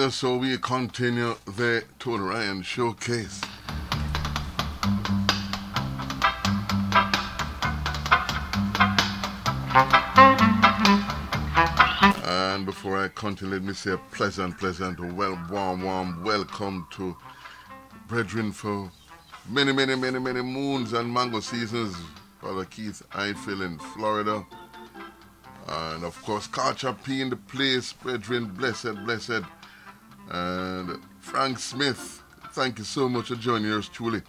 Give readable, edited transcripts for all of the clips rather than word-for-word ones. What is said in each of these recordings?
So we continue the Tony Ryan Showcase. And before I continue, let me say a pleasant, warm welcome to brethren for many moons and mango seasons. Brother Keith Eiffel in Florida. And of course, Culture P in the place, brethren, blessed. And Frank Smith, thank you so much for joining us truly.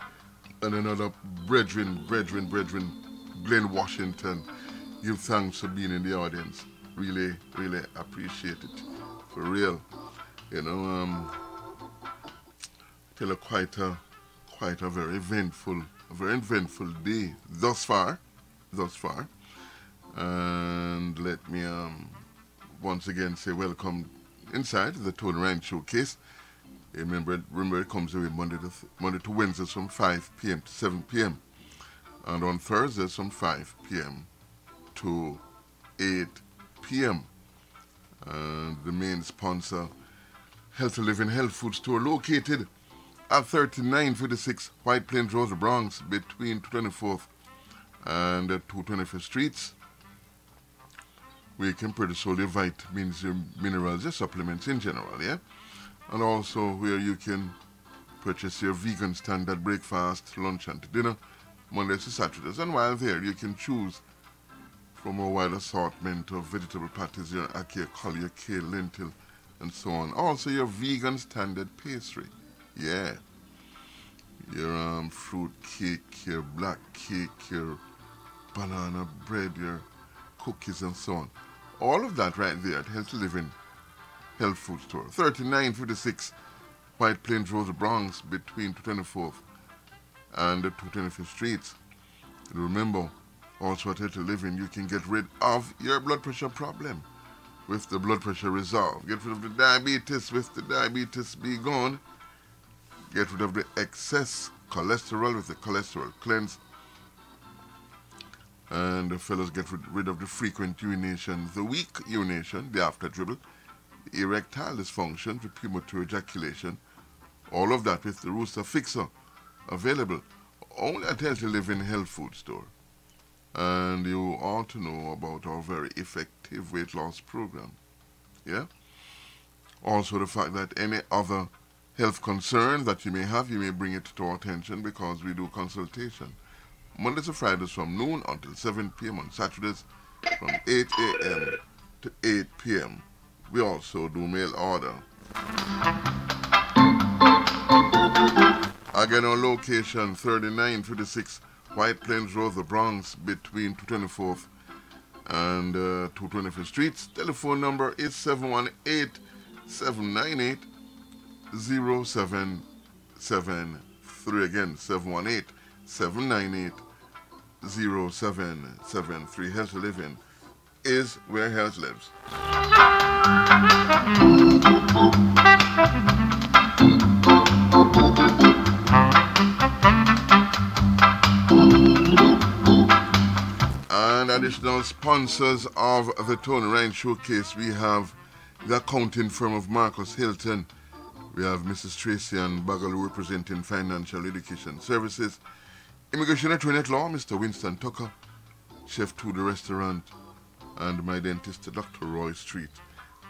And another brethren, Glenn Washington, give thanks for being in the audience. Really appreciate it. For real. You know, tell quite a very eventful day thus far. And let me once again say welcome inside the Tony Ryan Showcase. Remember it comes away Monday to Wednesdays from 5 p.m. to 7 p.m. and on Thursdays from 5 p.m. to 8 p.m. And the main sponsor, Healthy Living Health Food Store, located at 3956 White Plains Road, the Bronx, between 224th and 225th Streets. We can purchase all your vitamins, your minerals, your supplements in general, yeah? And also where you can purchase your vegan standard breakfast, lunch and dinner, Mondays to Saturdays. And while there, you can choose from a wide assortment of vegetable patties, your ackee, collier, kale, lentil, and so on. Also your vegan standard pastry, yeah. Your fruit cake, your black cake, your banana bread, your cookies and so on. All of that right there at Healthy Living Health Food Store. 3956 White Plains Road, Bronx, between 224th and 225th Streets. And remember, also at Healthy Living, you can get rid of your blood pressure problem with the blood pressure resolve. Get rid of the diabetes with the diabetes be gone. Get rid of the excess cholesterol with the cholesterol cleanse. And the fellows get rid of the frequent urination, the weak urination, the after dribble, the erectile dysfunction, the premature ejaculation, all of that with the Rooster Fixer, available only at Healthy Living Health Food Store. And you ought to know about our very effective weight loss program. Yeah? Also the fact that any other health concern that you may have, you may bring it to our attention because we do consultation. Mondays to Fridays from noon until 7 p.m. on Saturdays from 8 a.m. to 8 p.m. We also do mail order. Again, our location 3956 White Plains Road, the Bronx, between 224th and 225th Streets. Telephone number is 718-798-0773. Again, 718-798-0773. Health Living is where health lives. And additional sponsors of the Tony Ryan Showcase, we have the accounting firm of Marcus Hilton. We have Mrs. Tracy and Bagalu representing Financial Education Services. Immigration Attorney at Law, Mr. Winston Tucker. Chef to the Restaurant. And my dentist, Dr. Roy Street.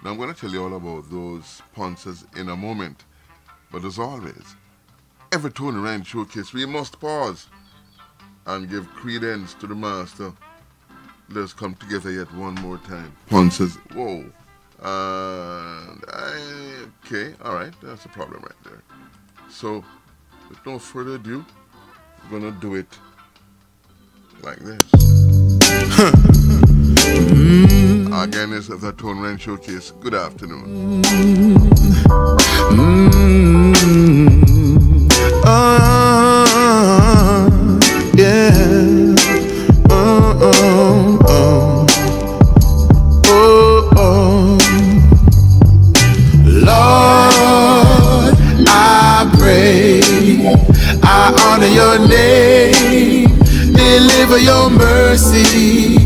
Now I'm going to tell you all about those sponsors in a moment. But as always, every Tony Ryan Showcase, we must pause and give credence to the master. Let's come together yet one more time. Sponsors, whoa. Okay, alright, that's a problem right there. So, with no further ado, we're gonna do it like this. Again, it's the Tony Ryan Showcase. Good afternoon. Lord, I pray, I honor your name, deliver your mercy.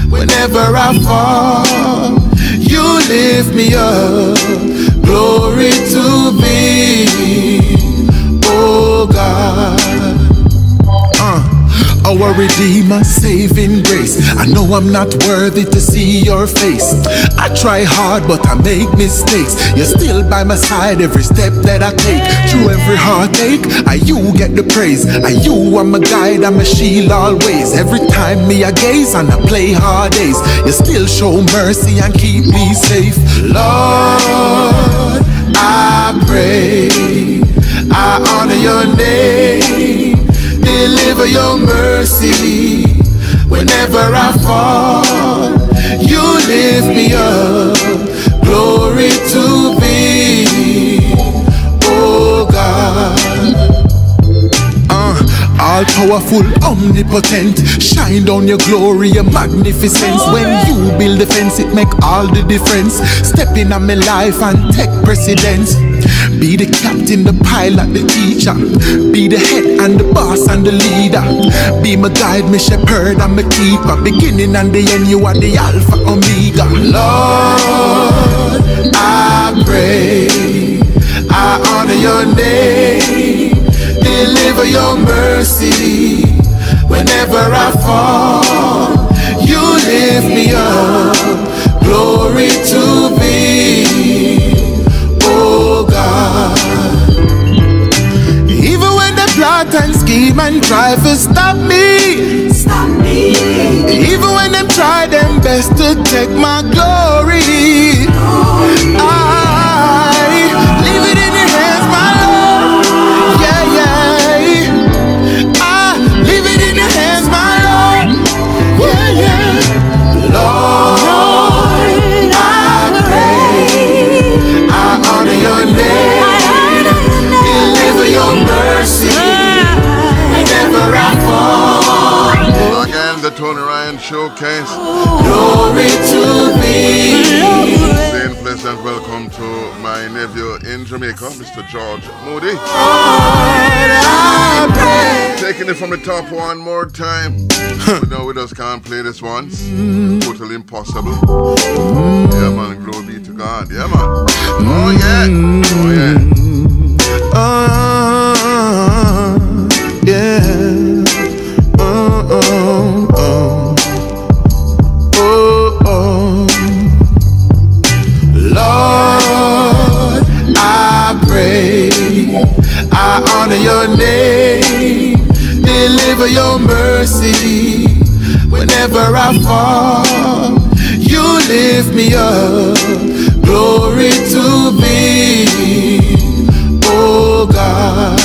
Whenever I fall, you lift me up. Glory to thee, oh God. Our Redeemer, saving grace. I know I'm not worthy to see your face. I try hard, but I make mistakes. You're still by my side every step that I take. Through every heartache, you get the praise. You are my guide, I'm a shield always. Every time me I gaze and I play hard days, you still show mercy and keep me safe. Lord, I pray, I honor your name, deliver your mercy. Whenever I fall, you lift me up. Glory to thee, oh God. All powerful, omnipotent, shine down your glory, your magnificence. When you build a fence, it make all the difference. Step in on my life and take precedence. Be the captain, the pilot, the teacher. Be the head and the boss and the leader. Be my guide, my shepherd and my keeper. Beginning and the end, you are the Alpha Omega. Lord, I pray, I honor your name, deliver your mercy. Whenever I fall, you lift me up. Glory to thee, oh God. Even when they plot and scheme and try to stop me, even when they try them best to take my glory, I leave it in your hands, my Lord. Yeah, yeah. I leave it in your hands, my Lord. Yeah, yeah. Lord, I pray, I honor your name, deliver your mercy. Whenever I fall. Again, the Tony Ryan Showcase. Glory to thee. Saying pleasant welcome to my nephew in Jamaica, Mr. George Moody. Lord, I pray. Taking it from the top one more time. We know we just can't play this once. Totally impossible. Yeah, man. Glory be to God. Yeah, man. Oh, yeah. Oh, yeah. Yeah. Lord, I pray, I honor your name, deliver your mercy. Whenever I fall, you lift lift me up. Glory to thee, oh God.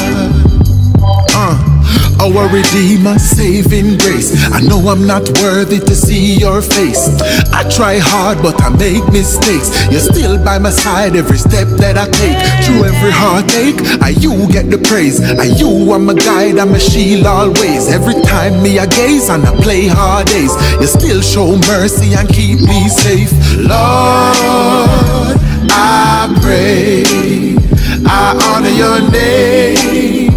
Our Redeemer, saving grace. I know I'm not worthy to see your face. I try hard but I make mistakes. You're still by my side every step that I take. Through every heartache, you get the praise. You are my guide, I'm a shield always. Every time me I gaze and I play hard days, you still show mercy and keep me safe. Lord, I pray, I honor your name.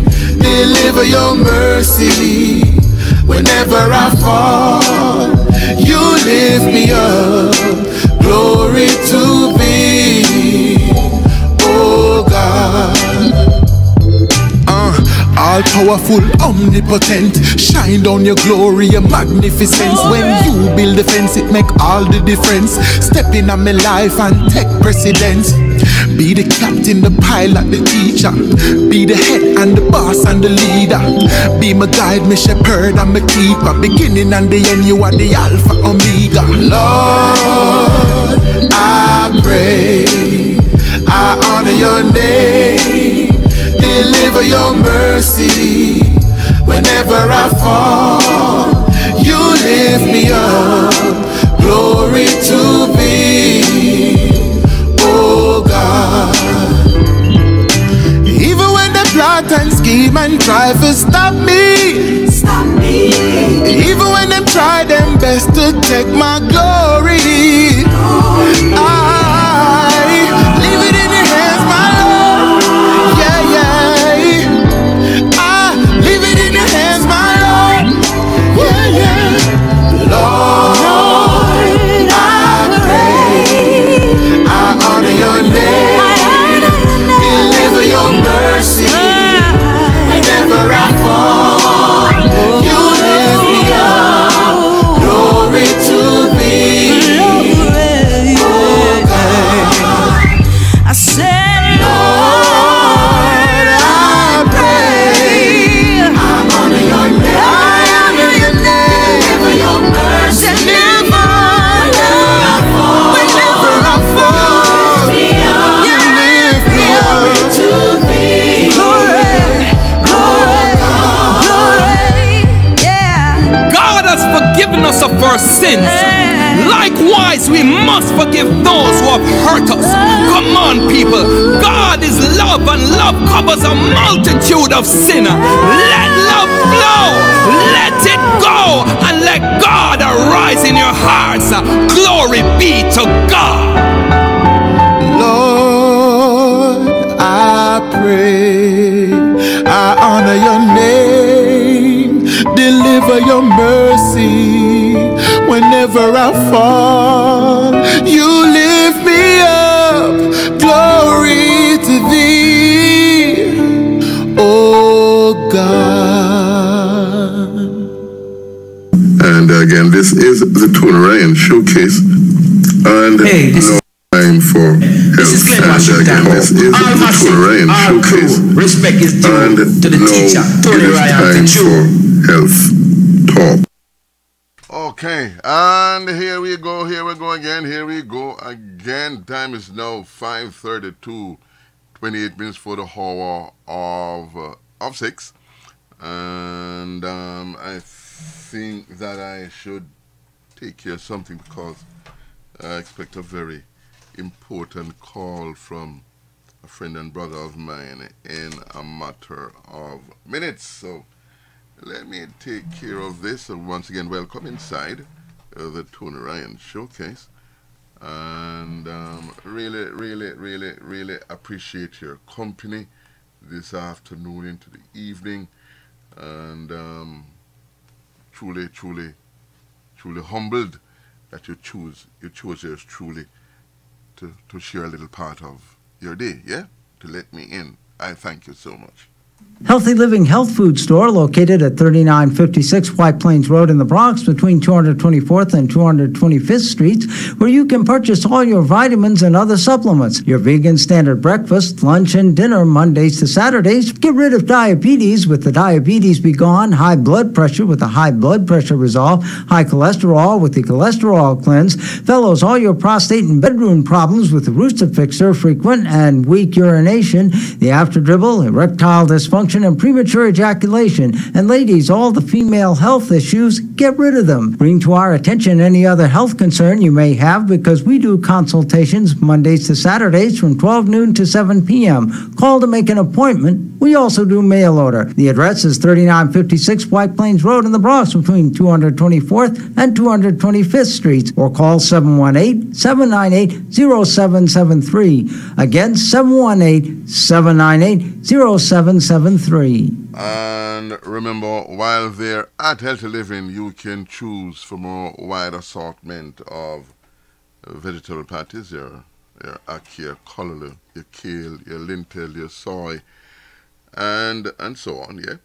Deliver your mercy whenever I fall. You lift me up. Glory to thee, oh God. All powerful, omnipotent, shine down your glory, your magnificence. When you build a fence, it make all the difference. Step in on my life and take precedence. Be the captain, the pilot, the teacher. Be the head and the boss and the leader. Be my guide, my shepherd and my keeper. Beginning and the end, you are the Alpha Omega. Lord, I pray, I honor your name. Deliver your mercy whenever I fall. You lift me up. Glory to thee, oh God. Even when they plot and scheme and try to stop me, even when them try them best to take my glory, I leave it in your hands, my Lord. Yeah, yeah. I leave it in your hands, my Lord. Yeah, yeah. Lord, I pray, I honor your name. Deliver your mercy whenever I fall. You lift me up. Glory to thee, oh God. I said, Lord, I pray, I honor your name. Deliver your mercy whenever I fall. You lift me up. To thee, God has forgiven us of our sins. Likewise, we must forgive those who have hurt us. Come on, people. God is love, and love covers a multitude of sin. Let love flow. Let it go, and let God arise in your hearts. Glory be to God. Lord, I pray, I honor your name. Deliver your mercy whenever I fall. You lift me up. Glory to thee, oh God. And again, this is the Tony Ryan Showcase. And hey, no time for this is Glenn Washington. This is the Tony Ryan Showcase. Respect is due and to the teacher, Tony Ryan. Time for health talk. Okay, and here we go again. Time is now 5:32, 28 minutes for the hour of 6. And I think that I should take care of something because I expect a very important call from a friend and brother of mine in a matter of minutes. So let me take care of this. And once again, welcome inside the Tony Ryan Showcase. And really appreciate your company this afternoon into the evening. And truly humbled that you chose yours truly to share a little part of your day, yeah? To let me in. I thank you so much. Healthy Living Health Food Store, located at 3956 White Plains Road in the Bronx between 224th and 225th Streets, where you can purchase all your vitamins and other supplements, your vegan standard breakfast, lunch, and dinner Mondays to Saturdays. Get rid of diabetes with the Diabetes Be Gone, high blood pressure with the High Blood Pressure Resolve, high cholesterol with the Cholesterol Cleanse, fellows, all your prostate and bedroom problems with the Rooster Fixer, frequent and weak urination, the after dribble, erectile dysfunction, and premature ejaculation. And ladies, all the female health issues, get rid of them. Bring to our attention any other health concern you may have, because we do consultations Mondays to Saturdays from 12 noon to 7 p.m. Call to make an appointment. We also do mail order. The address is 3956 White Plains Road in the Bronx between 224th and 225th Streets, or call 718-798-0773. Again, 718-798-0773. And remember, while there at Healthy Living, you can choose from a wide assortment of vegetable patties, your ackee, your collarloo, your kale, your lentil, your soy, and so on, yeah.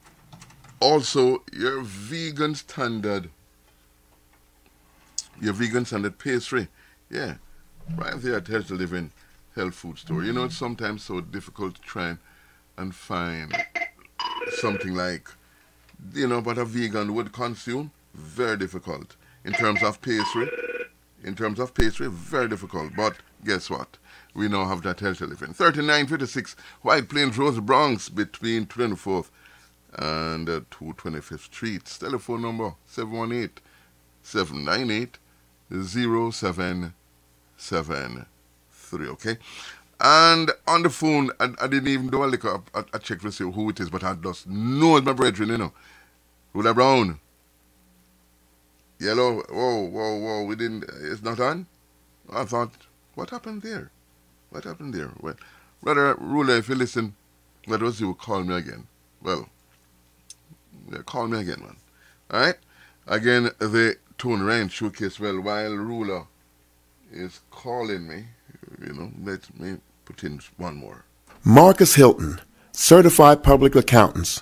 Also, your vegan standard pastry, yeah, right there at Healthy Living Health Food Store. You know, it's sometimes so difficult to try and find something like, you know, what a vegan would consume. Very difficult. In terms of pastry, very difficult. But guess what? We now have that Healthy Living. 3956 White Plains Road, Bronx, between 24th and 225th Streets. Telephone number 718-798-0773, okay? And on the phone, I didn't even do a check to see who it is, but I just know it's my brethren, you know. Rula Brown. Yellow. Whoa. We didn't, it's not on? I thought, what happened there? Well, brother Rula, if you listen, let us you call me again. Well, yeah, call me again, man. All right? Again, the Tone Ranch Showcase. Well, while Rula is calling me, you know, let me put in one more. Marcus Hilton, Certified Public Accountants,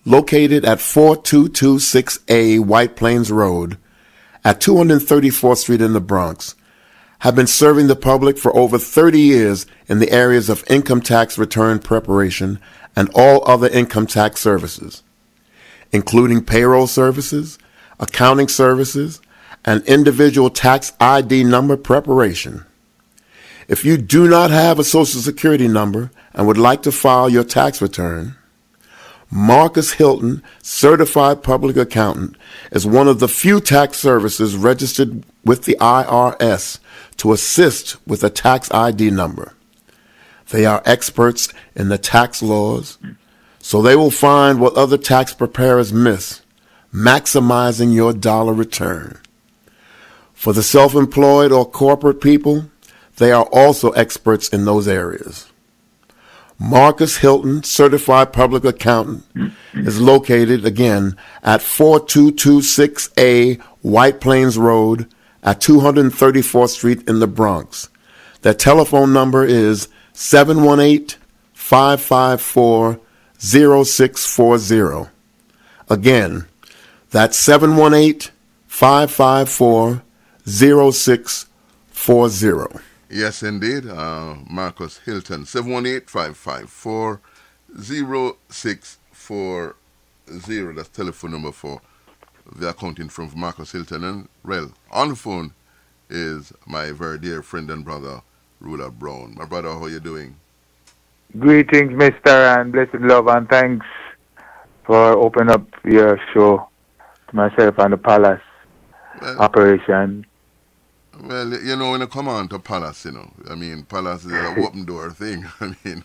located at 4226A White Plains Road at 234th Street in the Bronx, have been serving the public for over 30 years in the areas of income tax return preparation and all other income tax services, including payroll services, accounting services, and individual tax ID number preparation. If you do not have a Social Security number and would like to file your tax return, Marcus Hilton, Certified Public Accountant, is one of the few tax services registered with the IRS to assist with a tax ID number. They are experts in the tax laws, so they will find what other tax preparers miss, maximizing your dollar return. For the self-employed or corporate people, they are also experts in those areas. Marcus Hilton, Certified Public Accountant, is located, again, at 4226A White Plains Road at 234th Street in the Bronx. Their telephone number is 718-554-0640. Again, that's 718-554-0640. Yes, indeed. Marcus Hilton, 718-554-0640. That's telephone number for the accounting firm for Marcus Hilton. And, well, on the phone is my very dear friend and brother, Rula Brown. My brother, how are you doing? Greetings, Mr. and blessed love, and thanks for opening up your show to myself and the Palace operation. Well, you know, when you come on to Palace, you know, I mean, Palace is an open door thing. I mean,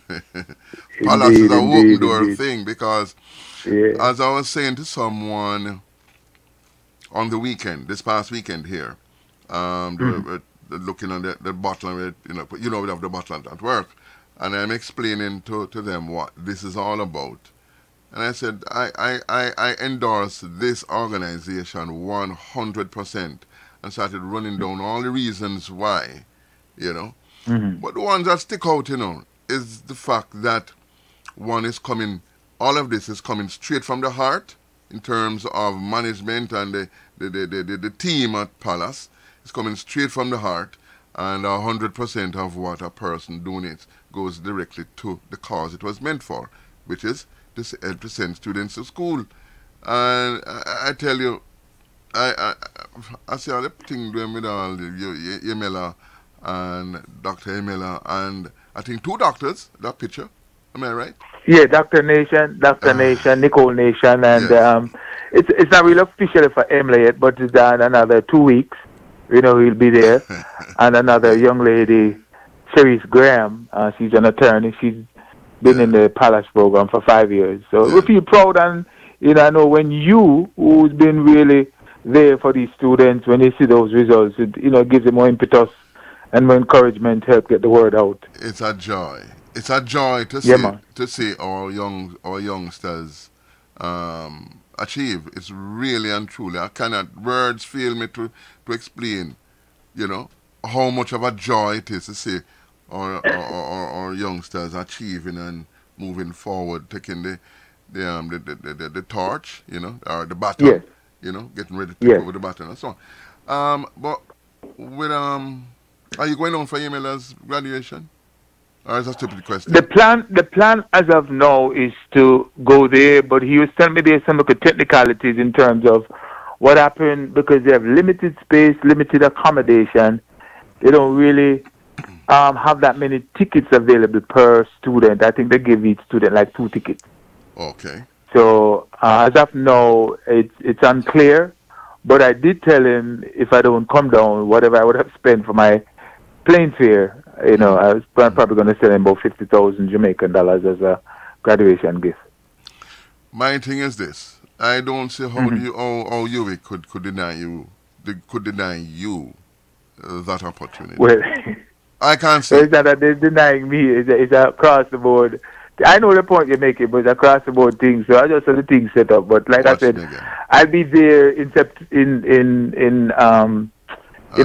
Palace is an open door thing because, as I was saying to someone on the weekend, this past weekend here, looking on the bottle, we have the bottle at work, and I'm explaining to them what this is all about. And I said, I endorse this organization 100%. And started running down all the reasons why, you know. But the ones that stick out, you know, is the fact that one is coming all of this is coming straight from the heart in terms of management and the team at Palace. It's coming straight from the heart, and 100% of what a person donates goes directly to the cause it was meant for, which is to send students to school. And I tell you, I see all the thing doing with all Yemela and Dr. Yemela, and I think 2 doctors, that picture. Am I right? Yeah, Dr. Nation, Nicole Nation, and yes. It's not really official for Emily yet, but it's done another 2 weeks. You know, he'll be there. And another young lady, Cherise Graham, she's an attorney. She's been in the Palace program for 5 years. So we feel proud, and I know when you, who's been really there for these students, when you see those results, it gives them more impetus and more encouragement to help get the word out. It's a joy. It's a joy to see our youngsters achieve. It's really and truly. I cannot words fail me to explain, how much of a joy it is to see our youngsters achieving and moving forward, taking the torch, or the baton, getting ready to take over the baton and so on. But with are you going on for Yemela's graduation? Or is that a stupid question? The plan as of now is to go there, but he was telling me there's some technicalities in terms of what happened because they have limited space, limited accommodation. They don't really have that many tickets available per student. I think they give each student like 2 tickets. Okay. So as of now, it's unclear. But I did tell him if I don't come down, whatever I would have spent for my plane fare, I was probably going to send him about 50,000 Jamaican dollars as a graduation gift. My thing is this: I don't see how you could deny you that opportunity. Well, I can't say. It's not that they're denying me. It's across the board. I know the point you're making, but it's across the board thing. So I just have the thing set up. But like I said, I'll be there in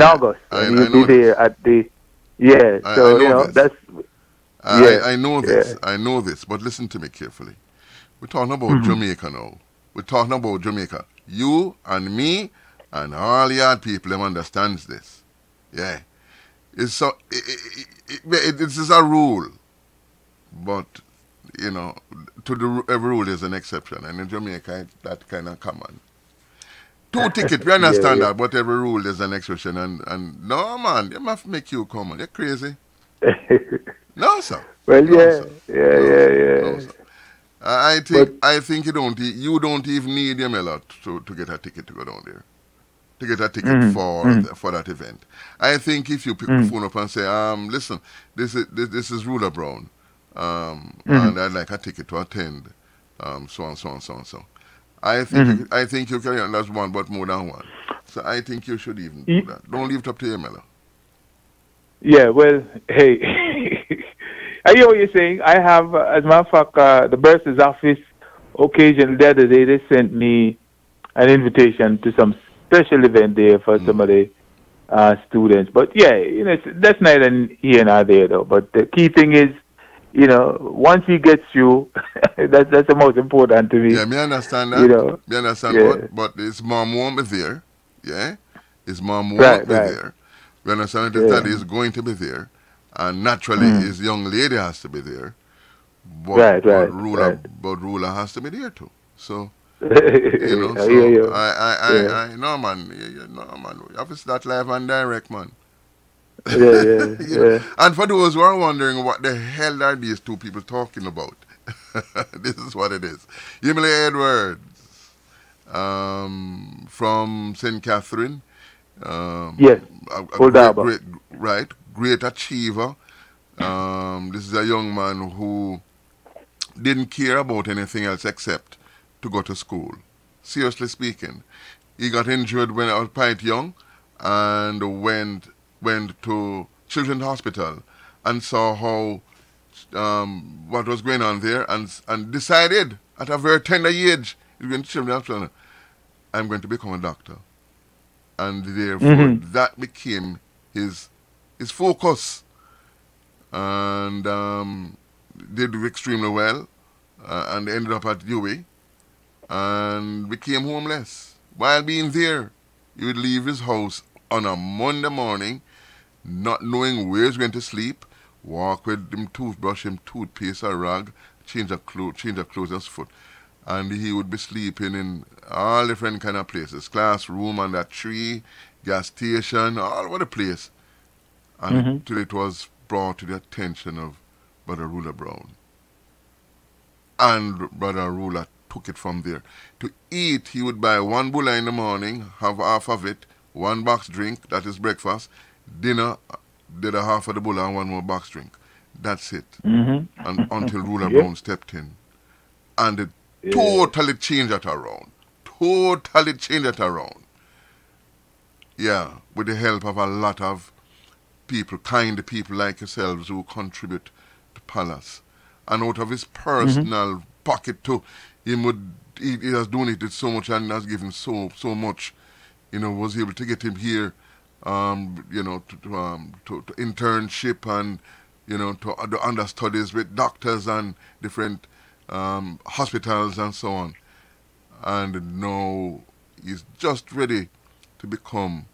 August. You'll be there at the. Yeah, so that's. I know this. Yeah. I know this. But listen to me carefully. We're talking about Jamaica now. We're talking about Jamaica. You and me and all yard people them understands this. Yeah, it's so. This is a rule, but to every rule is an exception, and in Jamaica that kind of common. 2 tickets, we understand that, but every rule is an exception, and no man, they must make you come on. You're crazy. No, sir. Well, no, yeah. No, sir. I think you don't even need Yemela to get a ticket to go down there, to get a ticket for that event. I think if you pick the phone up and say, listen, this is Ruler Brown, and I'd like a ticket to attend, so on. I think you can that's one, but more than one. So I think you should even do that. Don't leave it up to Yemela. Yeah, well, hey, I hear what you're saying. I have, as a matter of fact, the bursar's office occasion the other day, they sent me an invitation to some special event there for some of the students. But yeah, that's neither here nor there though. But the key thing is, once he gets you, that's the most important to me. Yeah, me understand that. Me understand but his mom won't be there. Yeah, his mom won't be there. We understand that his daddy is going to be there, and naturally his young lady has to be there. But Ruler has to be there too. So I know, man. You have to start live and direct, man. Yeah. And for those who are wondering what the hell are these 2 people talking about, this is what it is. Yemela Edwards, from St. Catherine. Yes. Great achiever. This is a young man who didn't care about anything else except to go to school. Seriously speaking, he got injured when I was quite young, and went to Children's Hospital and saw how what was going on there, and decided at a very tender age, he went to Children's Hospital, I'm going to become a doctor. And therefore that became his focus, and did extremely well. and ended up at Dewey and became homeless. While being there, he would leave his house on a Monday morning, not knowing where he's going to sleep, walk with him toothbrush, him toothpaste, a rag, change of clothes and foot. And he would be sleeping in all different kind of places, classroom, under a tree, gas station, all over the place. And until it was brought to the attention of Brother Ruler Brown. And Brother Ruler took it from there. To eat, he would buy one bulla in the morning, have half of it, one box drink, that is breakfast. Dinner, did a half of the bulla and one more box drink. That's it. And until Ruler Brown stepped in. And it totally changed it around. Totally changed it around. Yeah, with the help of a lot of people, kind people like yourselves who contribute to Palace. And out of his personal pocket too, he has donated so much and has given so much, was able to get him here, to internship and, to the understudies with doctors and different hospitals and so on. And now he's just ready to become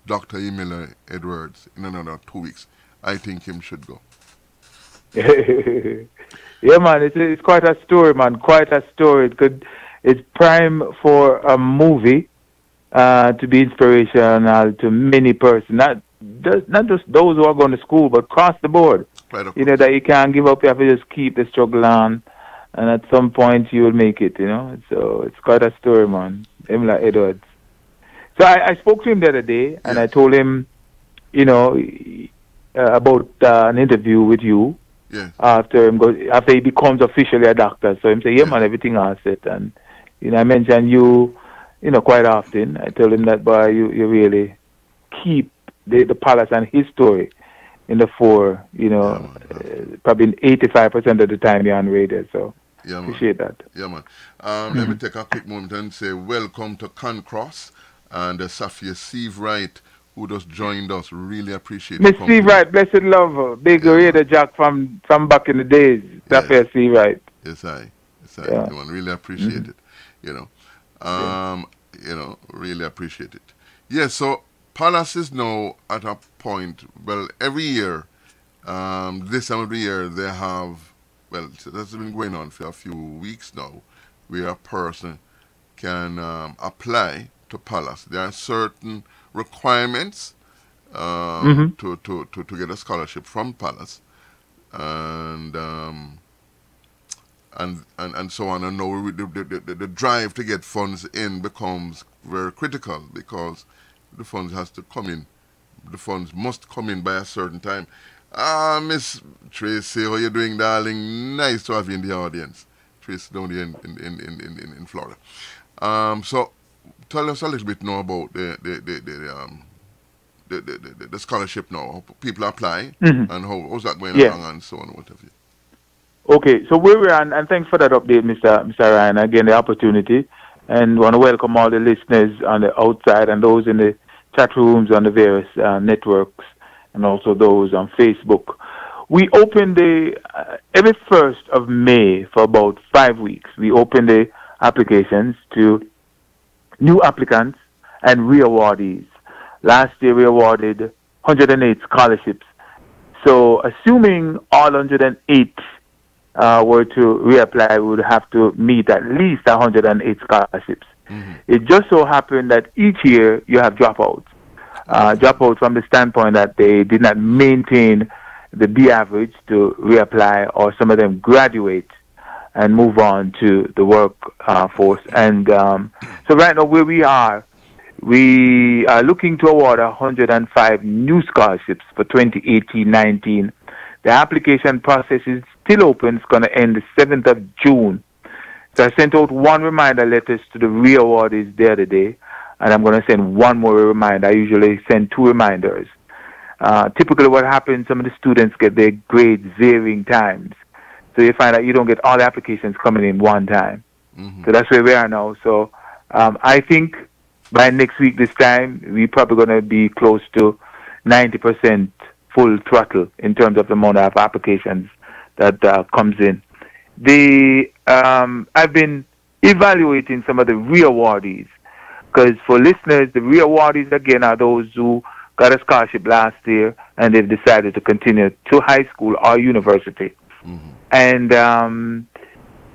Dr. Emile Edwards in another 2 weeks. I think him should go. Yeah, man, it's quite a story, man. Quite a story. It's prime for a movie to be inspirational to many persons. Not just those who are going to school, but across the board. Right, that you can't give up. You have to just keep the struggle on, and at some point you will make it. So it's quite a story, man. Emile Edwards. So I spoke to him the other day, and I told him, about an interview with you. Yeah. After he becomes officially a doctor. So him say, man, everything all set. And I mentioned you, quite often. I told him that, boy, you really keep the Palace and his story in the fore. Probably 85% of the time you're on radio. So appreciate that. Yeah, man. Let me take a quick moment and say welcome to Cancross and Safia Steve Wright, who just joined us. Really appreciate it. Miss Steve Wright, blessed love, big radio jack from back in the days. Safia Steve Wright. Yes, I. Really appreciate it. Really appreciate it. Yeah, so Palace is now at a point, well, every year, this time of the year, they have, well, that's been going on for a few weeks now, where a person can apply to Palace. There are certain requirements to get a scholarship from Palace, and so on. And now the drive to get funds in becomes very critical because the funds has to come in. The funds must come in by a certain time. Miss Tracy, how you doing, darling? Nice to have you in the audience. Tracy down here in Florida. So tell us a little bit now about the scholarship now. How people apply and how's that going along and so on, what have you. Okay, so where we're on, and thanks for that update, Mr. Ryan. Again, the opportunity, and want to welcome all the listeners on the outside and those in the chat rooms on the various networks, and also those on Facebook. We opened every 1st of May for about 5 weeks. We opened the applications to new applicants and re-awardees. Last year we awarded 108 scholarships. So assuming all 108 were to reapply, we would have to meet at least 108 scholarships. It just so happened that each year you have dropouts. Dropouts from the standpoint that they did not maintain the B average to reapply, or some of them graduate and move on to the workforce. And so right now where we are looking to award 105 new scholarships for 2018-19. The application process is still open. It's going to end the 7th of June. So I sent out one reminder letters to the re-awardees the other day, and I'm going to send one more reminder. I usually send 2 reminders. Typically what happens, some of the students get their grades varying times. So you find out you don't get all the applications coming in one time. So that's where we are now. So I think by next week this time, we're probably going to be close to 90% full throttle in terms of the amount of applications that comes in. The I've been evaluating some of the re-awardees. Because for listeners, the re-awardees, again, are those who got a scholarship last year and they've decided to continue to high school or university. And the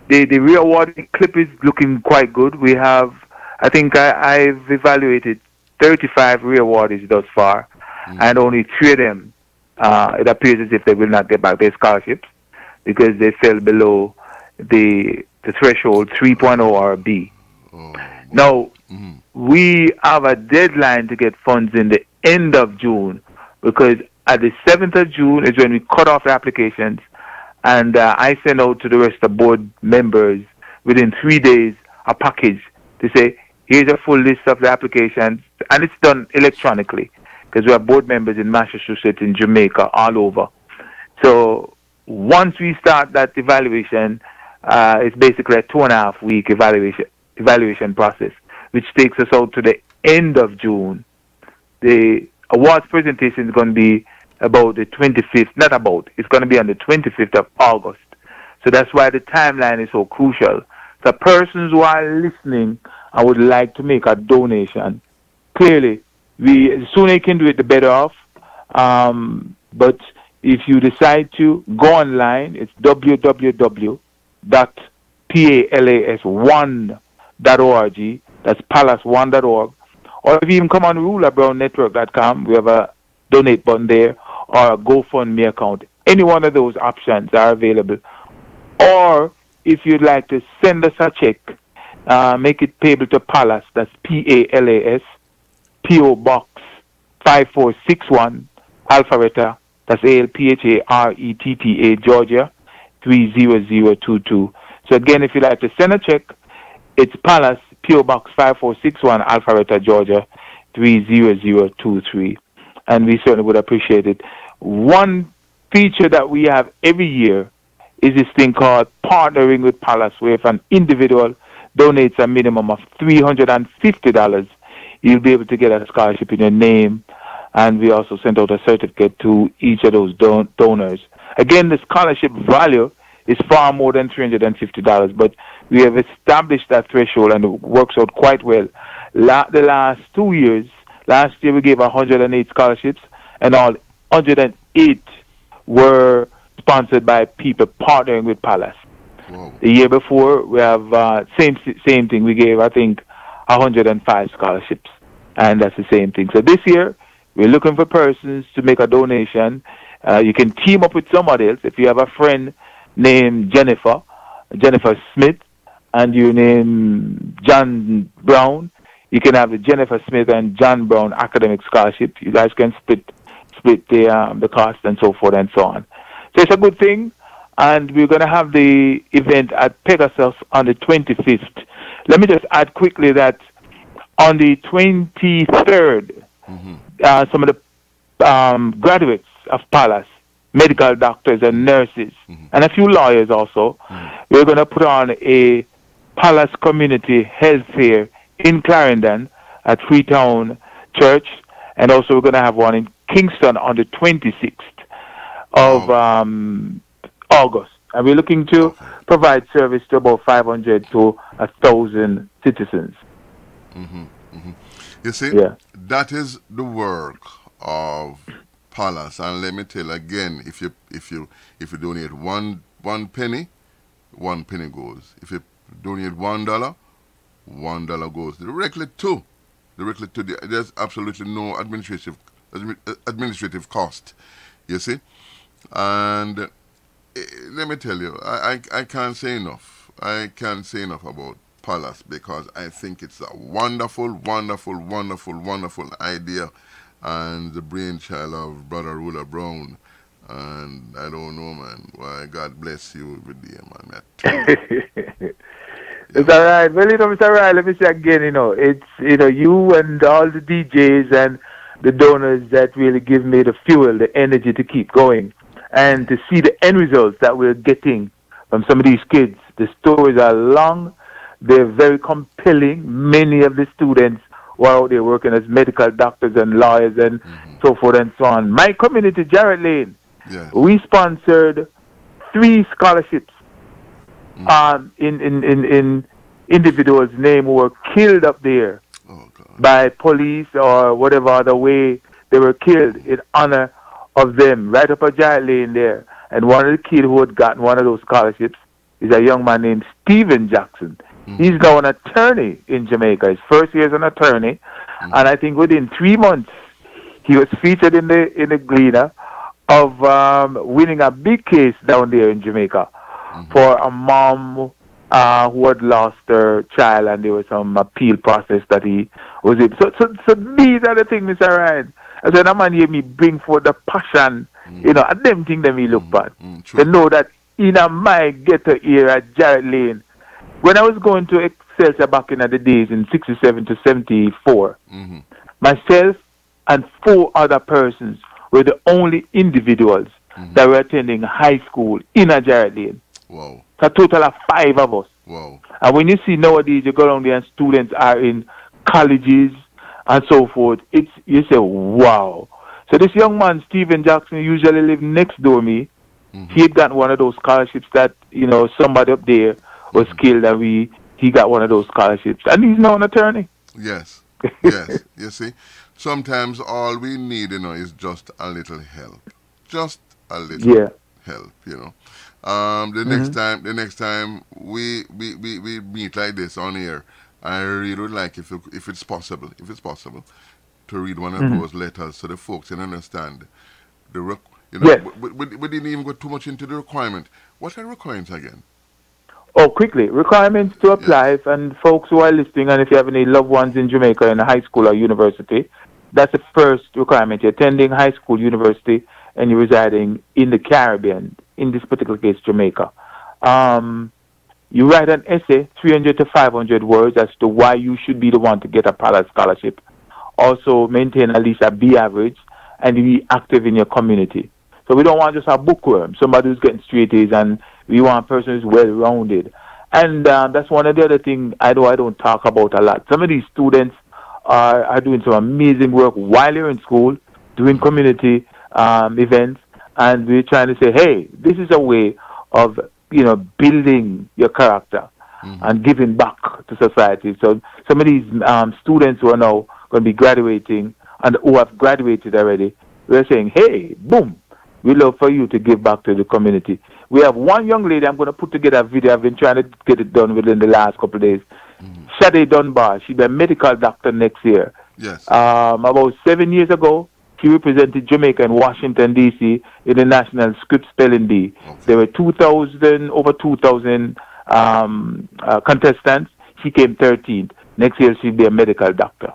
re-awarding clip is looking quite good. We have, I think I've evaluated 35 re-awardees thus far, and only 3 of them, it appears as if they will not get back their scholarships because they fell below the threshold 3.0 or B. Now, we have a deadline to get funds in the end of June because at the 7th of June is when we cut off the applications, and I send out to the rest of the board members within 3 days a package to say, here's a full list of the applications, and it's done electronically because we have board members in Massachusetts, in Jamaica, all over. So once we start that evaluation, it's basically a 2.5-week evaluation process, which takes us out to the end of June. The awards presentation is going to be about the 25th, not about, it's going to be on the 25th of August. So that's why the timeline is so crucial. So persons who are listening and would like to make a donation, clearly, the sooner you can do it, the better off. But if you decide to go online, it's www.palas1.org. That's palas1.org. Or if you even come on rulerbownnetwork.com, we have a donate button there, or a GoFundMe account. Any one of those options are available. Or if you'd like to send us a check, make it payable to Palas, that's P-A-L-A-S, P.O. Box 5461, Alpharetta, that's A-L-P-H-A-R-E-T-T-A, Georgia, 30022. So again, if you'd like to send a check, it's Palas, P.O. Box 5461, Alpharetta, Georgia, 30023. And we certainly would appreciate it. One feature that we have every year is this thing called Partnering with Palas, where if an individual donates a minimum of $350, you'll be able to get a scholarship in your name. And we also send out a certificate to each of those donors. Again, the scholarship value is far more than $350, but we have established that threshold and it works out quite well. The last 2 years, last year we gave 108 scholarships, and all 108 were sponsored by people partnering with Palas. Wow. The year before, we have same thing. We gave, I think, 105 scholarships, and that's the same thing. So this year, we're looking for persons to make a donation. You can team up with somebody else. If you have a friend named Jennifer Smith, and you name John Brown, you can have the Jennifer Smith and John Brown Academic Scholarship. You guys can split the cost and so forth and so on. So it's a good thing, and we're going to have the event at Pegasus on the 25th. Let me just add quickly that on the 23rd, some of the graduates of Palas, medical doctors and nurses, and a few lawyers also, we're going to put on a Palas Community Health Fair in Clarendon at Freetown Church, and also we're going to have one in Kingston on the 26th of August. And we're looking to provide service to about 500 to 1,000 citizens. You see, that is the work of Palas, and let me tell you again, if you donate one penny, 1 penny goes. If you donate $1, $1 goes directly to there's absolutely no administrative cost, you see. And let me tell you, I can't say enough. I can't say enough about Palas because I think it's a wonderful, wonderful, wonderful, wonderful idea, and the brainchild of Brother Ruler Brown. And I don't know, man. Why, God bless you every day, man. It's all right. Well, it's all right. Let me say again, it's, you and all the DJs and the donors that really give me the fuel, the energy to keep going. And to see the end results that we're getting from some of these kids. The stories are long. They're very compelling. Many of the students who are out there working as medical doctors and lawyers and so forth and so on. My community, Jarrett Lane, we sponsored 3 scholarships in individuals' name who were killed up there by police or whatever other way they were killed in honor of them, right up a giant lane there. And one of the kids who had gotten one of those scholarships is a young man named Stephen Jackson. He's now an attorney in Jamaica. His first year as an attorney, and I think within 3 months he was featured in the Gleaner of winning a big case down there in Jamaica for a mom who had lost her child, and there was some appeal process that he was in. So these are the things, Mr. Ryan. I said, that man hear me bring forth the passion, you know, and them things that me look bad. They know that in a my ghetto area at Jarrett Lane, when I was going to Excelsior back in the days in 67 to 74, myself and 4 other persons were the only individuals that were attending high school in a Jarrett Lane. Wow. It's a total of 5 of us. Wow. And when you see nowadays, you go around there and students are in colleges and so forth, you say, wow. So this young man, Stephen Jackson, usually lived next door to me. He had gotten one of those scholarships that, you know, somebody up there was killed, and he got one of those scholarships. And he's now an attorney. Yes. Yes. You see, sometimes all we need, you know, is just a little help. Just a little help, you know. The next time we meet like this on here, I really would like if it's possible, to read one of those letters so the folks can understand the we didn't even go too much into the requirement. What are the requirements again? Oh, quickly, requirements to apply, and folks who are listening, and if you have any loved ones in Jamaica in a high school or university, that's the first requirement. You're attending high school, university, and you're residing in the Caribbean, in this particular case, Jamaica. You write an essay, 300 to 500 words, as to why you should be the one to get a Palace Scholarship. Also, maintain at least a B average, and be active in your community. So we don't want just a bookworm, somebody who's getting straight A's, and we want a person who's well-rounded. And that's one of the other things I don't talk about a lot. Some of these students are doing some amazing work while they're in school, doing community events, and we're trying to say, hey, this is a way of, you know, building your character and giving back to society. So some of these students who are now going to be graduating and who have graduated already, we're saying, hey, boom, we love for you to give back to the community. We have one young lady, I'm going to put together a video. I've been trying to get it done within the last couple of days. Shade Dunbar, she'll be a medical doctor next year. Yes. About 7 years ago, she represented Jamaica in Washington, D.C. in the National Scripps Spelling Bee. There were over 2,000 contestants. She came 13th. Next year, she'll be a medical doctor.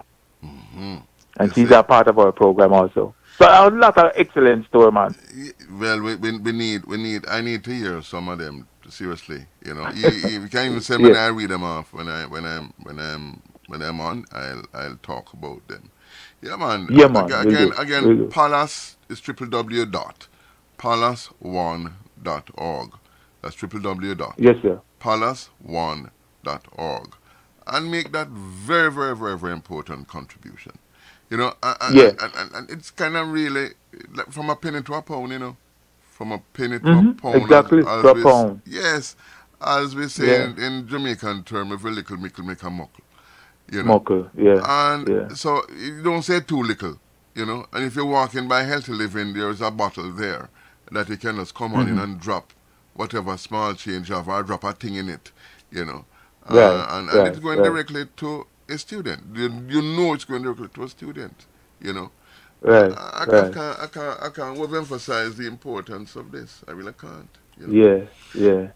And she's a part of our program also. So a lot of excellent story, man. Well, I need to hear some of them, seriously. You know, you can't even say when I read them off. When I'm on, I'll talk about them. Yeah, man. Yeah, man. Again, Palace is www.palace1.org. That's www. Yes, sir. Palace1.org, and make that very, very, very, very important contribution. You know, and it's kind of really like from a penny to a pound, you know. From a penny to a pound. Exactly, to a pound. Yes, as we say in Jamaican term, every little mickle make a muckle. You know? Muckle, yeah. And so you don't say too little, you know. And if you're walking by Healthy Living, there's a bottle there that you can just come on in and drop whatever small change you have, or drop a thing in it, you know. And it's going directly to a student. You know it's going directly to a student, you know. I can't overemphasize the importance of this. I really can't. You know?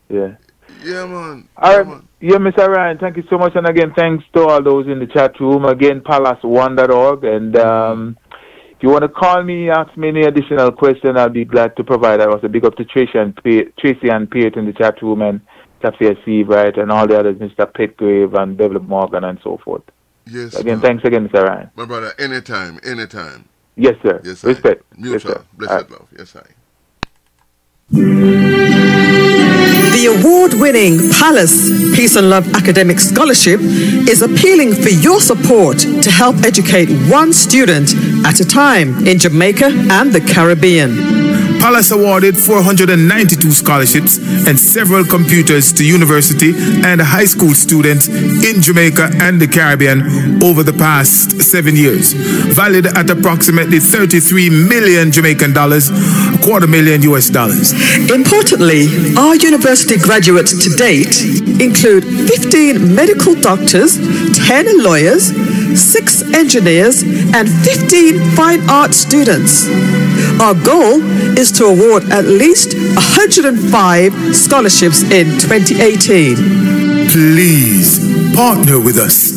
Yeah, man. All right. Yeah, Mr. Ryan, thank you so much. And again, thanks to all those in the chat room. Again, palace1.org. And if you want to call me, ask me any additional question, I'll be glad to provide. I also big up to Tracy and Peart in the chat room, and Tafia Seabright, and all the others, Mr. Petgrave and Beverly Morgan, and so forth. Yes. Again, thanks again, Mr. Ryan. My brother, anytime. Yes, sir. Yes, respect. Mutual. Yes, sir. Blessed love. Yes, I. The award-winning Palace Peace and Love Academic Scholarship is appealing for your support to help educate one student at a time in Jamaica and the Caribbean. Palace awarded 492 scholarships and several computers to university and high school students in Jamaica and the Caribbean over the past 7 years, valued at approximately 33 million Jamaican dollars, $250,000 US. Importantly, our university graduates to date include 15 medical doctors, 10 lawyers, 6 engineers, and 15 fine art students. Our goal is to award at least 105 scholarships in 2018. Please partner with us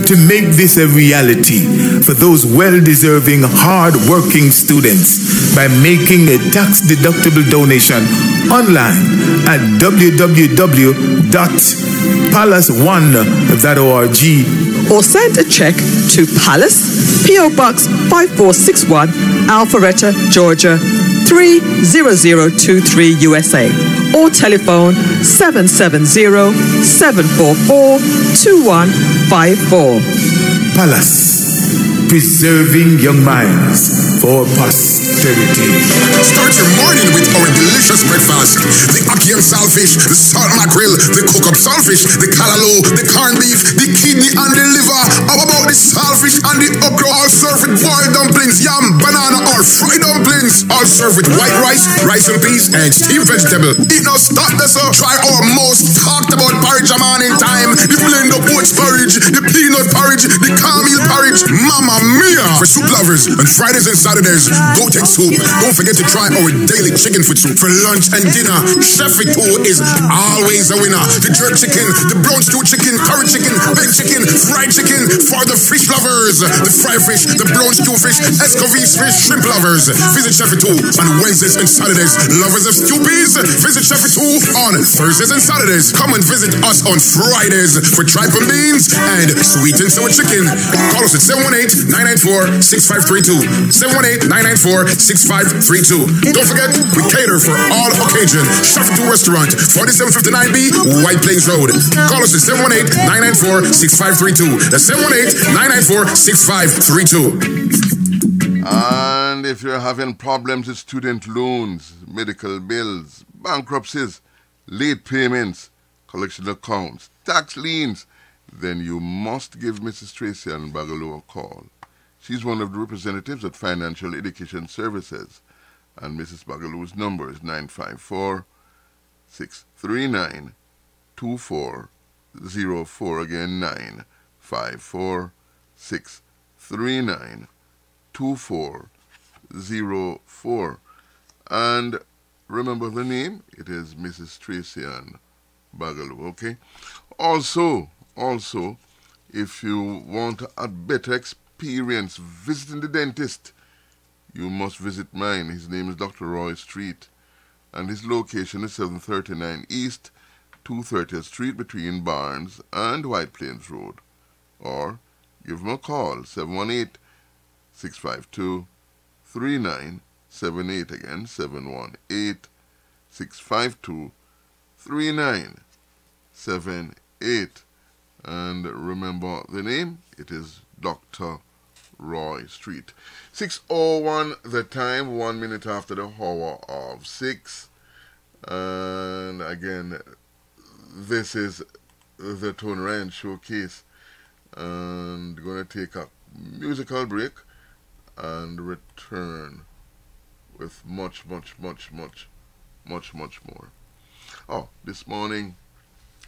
to make this a reality for those well-deserving, hard-working students by making a tax-deductible donation online at www.palace1.org or send a check to Palace, P.O. Box 5461, Alpharetta, Georgia 30023 USA, or telephone 770-744-2154. Palace, preserving young minds for posterity. Start your morning with our delicious breakfast. The ackee and saltfish, the salt mackerel, the cook-up saltfish, the callaloo, the corned beef, the kidney and the liver. How about the saltfish and the okra? All served with boiled dumplings, yam, banana, or fried dumplings. All served with white rice, rice and peas, and steamed vegetable. Eat no stop this up. Try our most talked about porridge a morning time. The blend of oats porridge, the peanut porridge, the cornmeal porridge. Mamma mia! For soup lovers, on Fridays and Saturdays, go take soup. Don't forget to try our daily chicken foot soup for lunch and dinner. Chef Victor is always a winner. The jerk chicken, the brown stew chicken, curry chicken, baked chicken, fried chicken for the fish lovers. The fried fish, the brown stew fish, escovis fish, shrimp lovers. Visit Chef Victor on Wednesdays and Saturdays. Lovers of stewpies, visit Chef Victor on Thursdays and Saturdays. Come and visit us on Fridays for tripe and beans and sweet and sour chicken. Call us at 718-994-6532. 718-994-6532. Don't forget, we cater for all occasions. Chef Victor Restaurant, 4759B, White Plains Road. Call us at 718-994-6532. That's 718-994-6532. And if you're having problems with student loans, medical bills, bankruptcies, late payments, collection accounts, tax liens, then you must give Mrs. Tracy Ann Bagaloo a call. She's one of the representatives at Financial Education Services, and Mrs. Bagaloo's number is 954-639-2404. Again, 954-639-2404. And remember the name, it is Mrs. Tracy Ann Bagaloo, okay? Also, if you want a better experience visiting the dentist, you must visit mine. His name is Dr. Roy Street, and his location is 739 East 230th Street between Barnes and White Plains Road. Or give him a call, 718-652-3978. Again, 718-652-3978. And remember the name, it is Dr. Roy Street. 6:01 the time, 1 minute after the hour of 6. And again, this is the Tony Ryan Showcase. And going to take a musical break and return with much more. Oh, this morning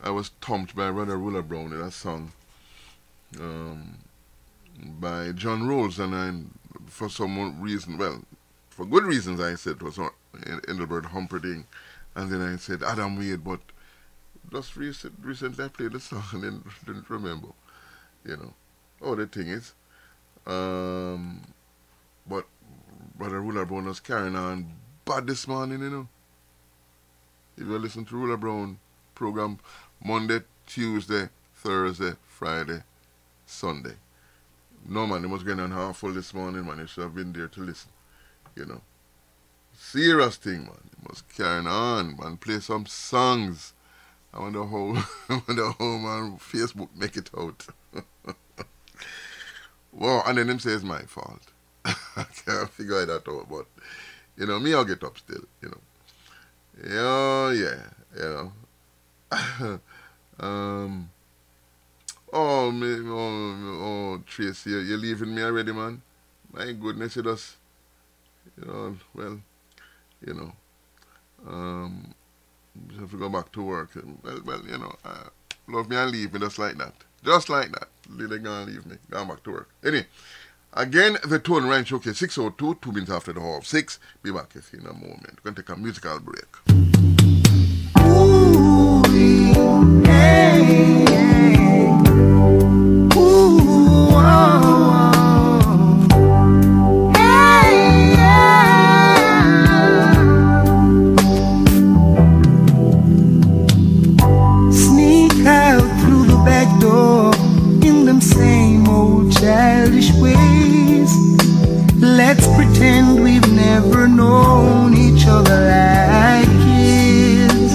I was thumped by Brother Ruler Brown in a song by John Rolls, and for some reason, well, for good reasons, I said it was Engelbert Humperdinck, and then I said Adam Wade, but just recently I played the song and then didn't remember, you know. Oh, the thing is, but Brother Ruler Brown was carrying on bad this morning, you know. If you listen to Ruler Brown program Monday, Tuesday, Thursday, Friday, Sunday. No, man, it was going on half full this morning, man. You should have been there to listen, you know. Serious thing, man. You must carry on, man. Play some songs. I wonder how, man, Facebook make it out. Wow, and then him say it's my fault. I can't figure that out, but You know, me I'll get up still, you know. Oh, yeah, you know. Tracy, you're leaving me already, man. My goodness, you just, you know, well, you know, have to go back to work. Well, you know, love me and leave me just like that. Just like that. Lily gonna leave me. Going back to work. Anyway, again, the Tone Ryan Showcase, 6:02, 2 minutes after the hour of 6. Be back with you in a moment. We're going to take a musical break. Ooh, hey, hey. Ooh, oh, oh. Hey, yeah. Sneak out through the back door in them same old childish ways. Let's pretend we've never known each other like kids.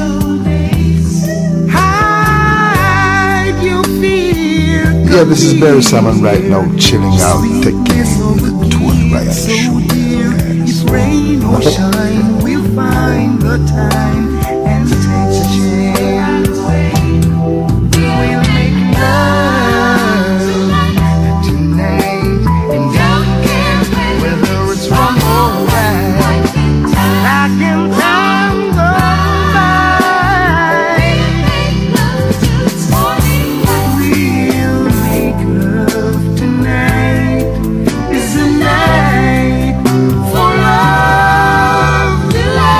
Hide your fear. Yeah, this is Barry Salmon right now, chilling out, taking the Tone Ryan Show. If rain or shine, we'll find the time and take a chance. We'll make love tonight, and don't care whether it's wrong or right. Like in time gone by, we'll make love tonight. It's a night for love delight.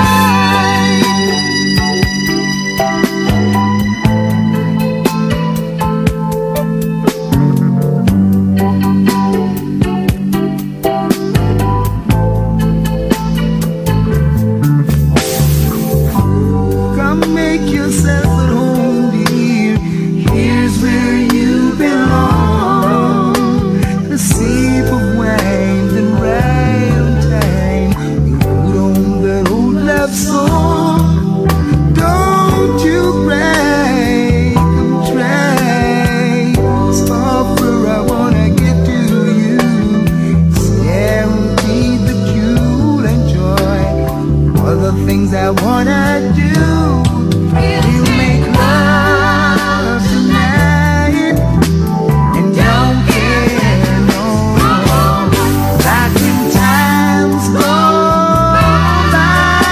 Come make yourself at home, dear. Here's where you belong. A sip of wine, then right on time. You put on that old love song. Don't you cry, come try. Suffer, I wanna get to you. Guaranteed that you'll enjoy all the things I wanna do. We'll make love tonight, and don't care, no. Like in times gone by,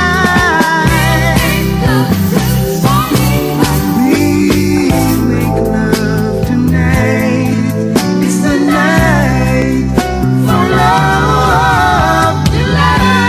we'll make love tonight. It's the night for love delight.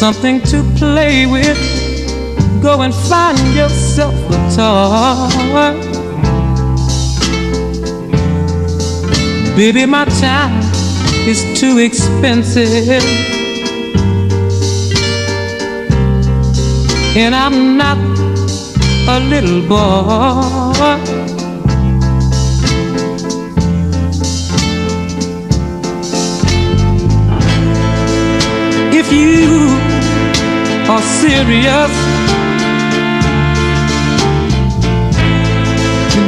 something to play with, go and find yourself a toy. Baby, my time is too expensive, and I'm not a little boy. If you are serious,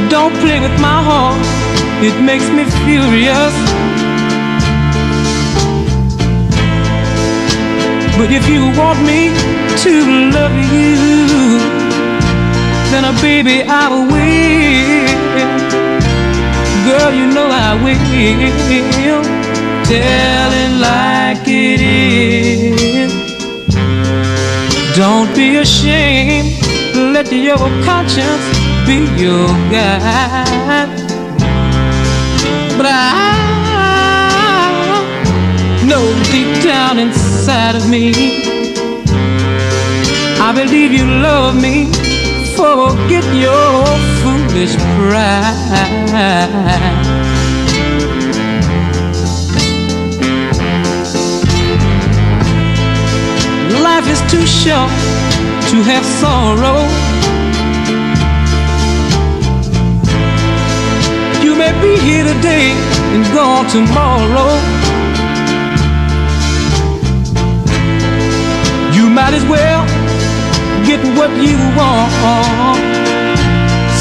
don't play with my heart, it makes me furious. But if you want me to love you, then baby I will. Girl, you know I will. Tell it like it is. Don't be ashamed, let your conscience be your guide. But I know deep down inside of me, I believe you love me. Forget your foolish pride. Life is too short to have sorrow. You may be here today and gone tomorrow. You might as well get what you want.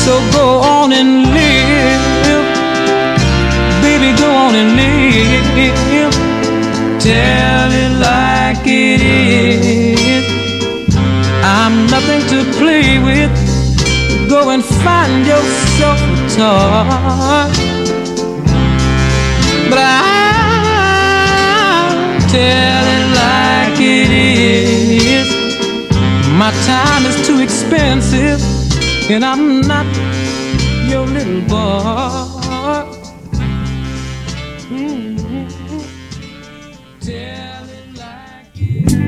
So go on and live, baby, go on and live. Tell it like it is. I'm nothing to play with. Go and find yourself a toy. But I'll tell it like it is. My time is too expensive, and I'm not your little boy. Tell it like it is.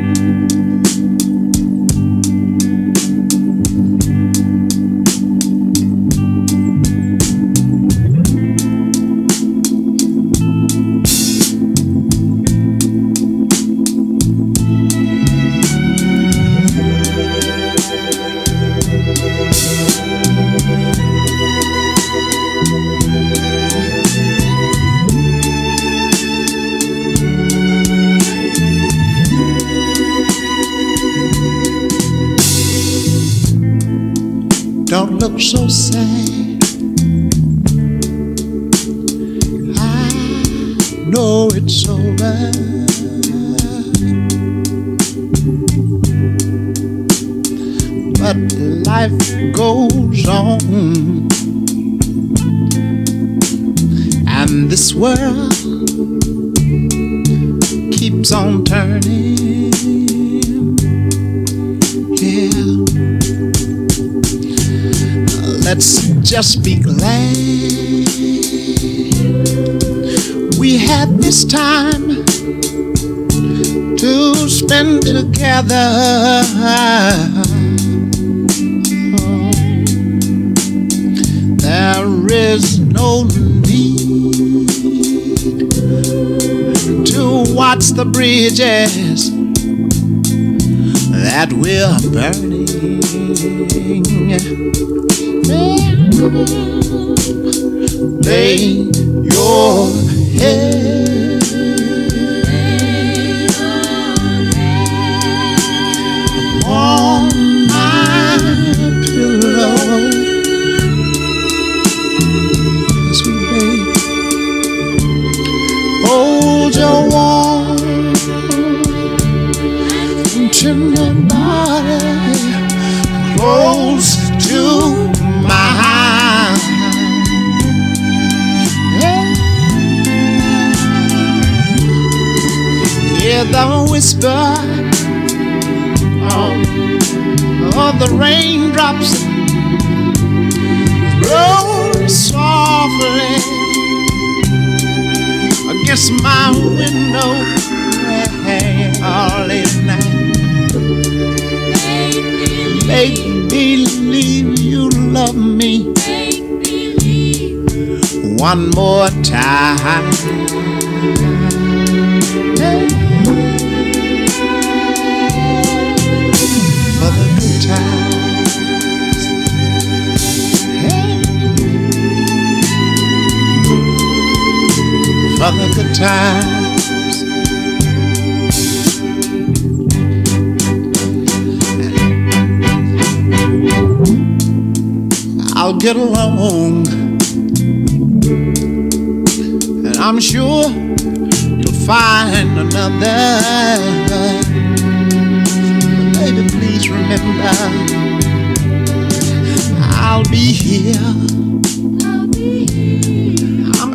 Don't look so sad. I know it's over. But life goes on, and this world keeps on turning. Yeah. Let's just be glad we had this time to spend together. There is no need to watch the bridges that we're burning. Lay your head on my pillow, sweet babe. Hold your warm tender body close to mine. Hear the whisper of the raindrops roll softly against my window all late at night. love me one more time. Hey. For the good times. Hey. For the good times. I'll get along, and I'm sure you'll find another. But baby, please remember, I'll be here.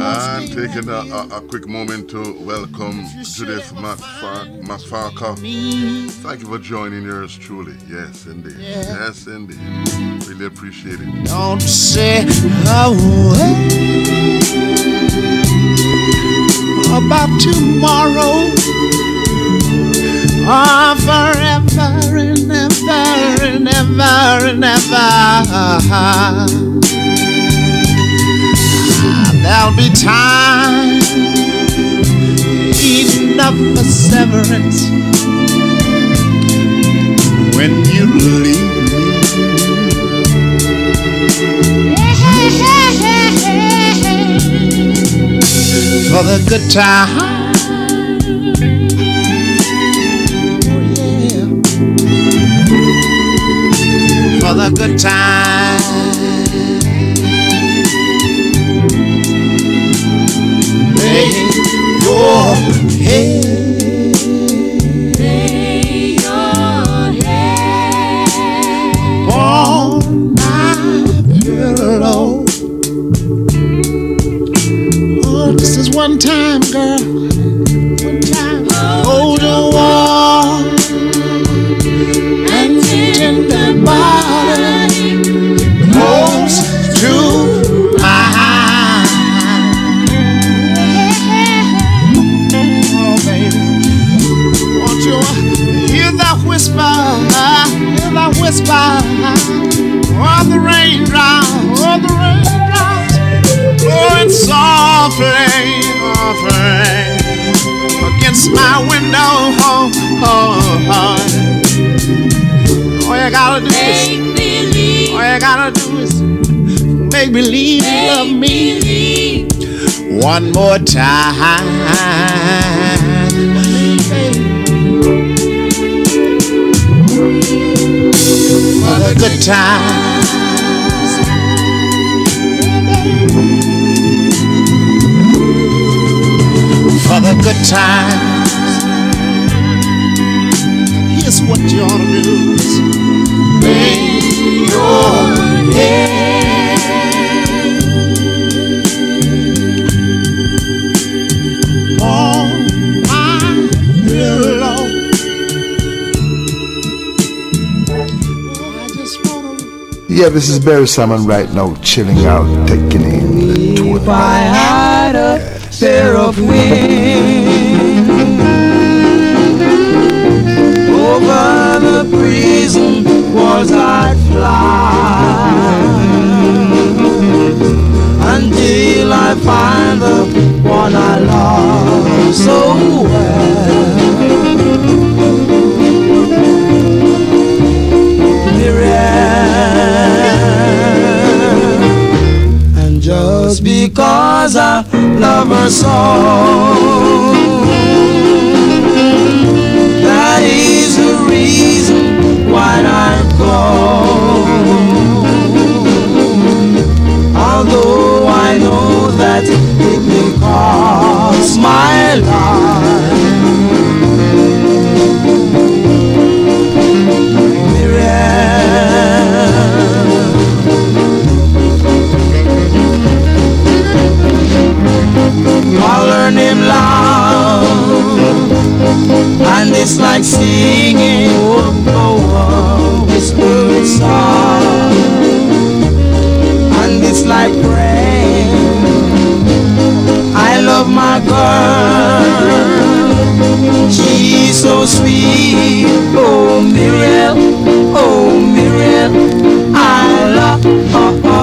And taking a quick moment to welcome Judith Masfarka. Thank you for joining yours truly. Yes, indeed. Yes, indeed. Really appreciate it. Don't say a word about tomorrow or forever and ever and ever and ever. There'll be time enough for severance when you leave me. For the good time. Oh yeah. For the good time. Lay your head. Lay your head upon my pillow. Oh, this is one time, girl. One time. Hold your warm and tender body close to mine. Oh, baby, won't you hear that whisper? Hear that whisper? Oh, the raindrops, oh, the raindrops, blowing softly, softly against my window. Oh, oh, oh. All you gotta do is, all you gotta do is make believe you love me one more time. For the good times. For the good times. Here's what you ought to do is lay your head on my pillow. Yeah, this is Barry Salmon right now, chilling out, taking in the tour. If I had a pair of wings over the prison walls, I'd fly until I find the one I love so well. And just because I love her so, that is the reason why I go. Although I know that it may cost my life. I'll learn him love, and it's like singing a whispered song, and it's like praying. I love my girl, she's so sweet. Oh Muriel, I love her.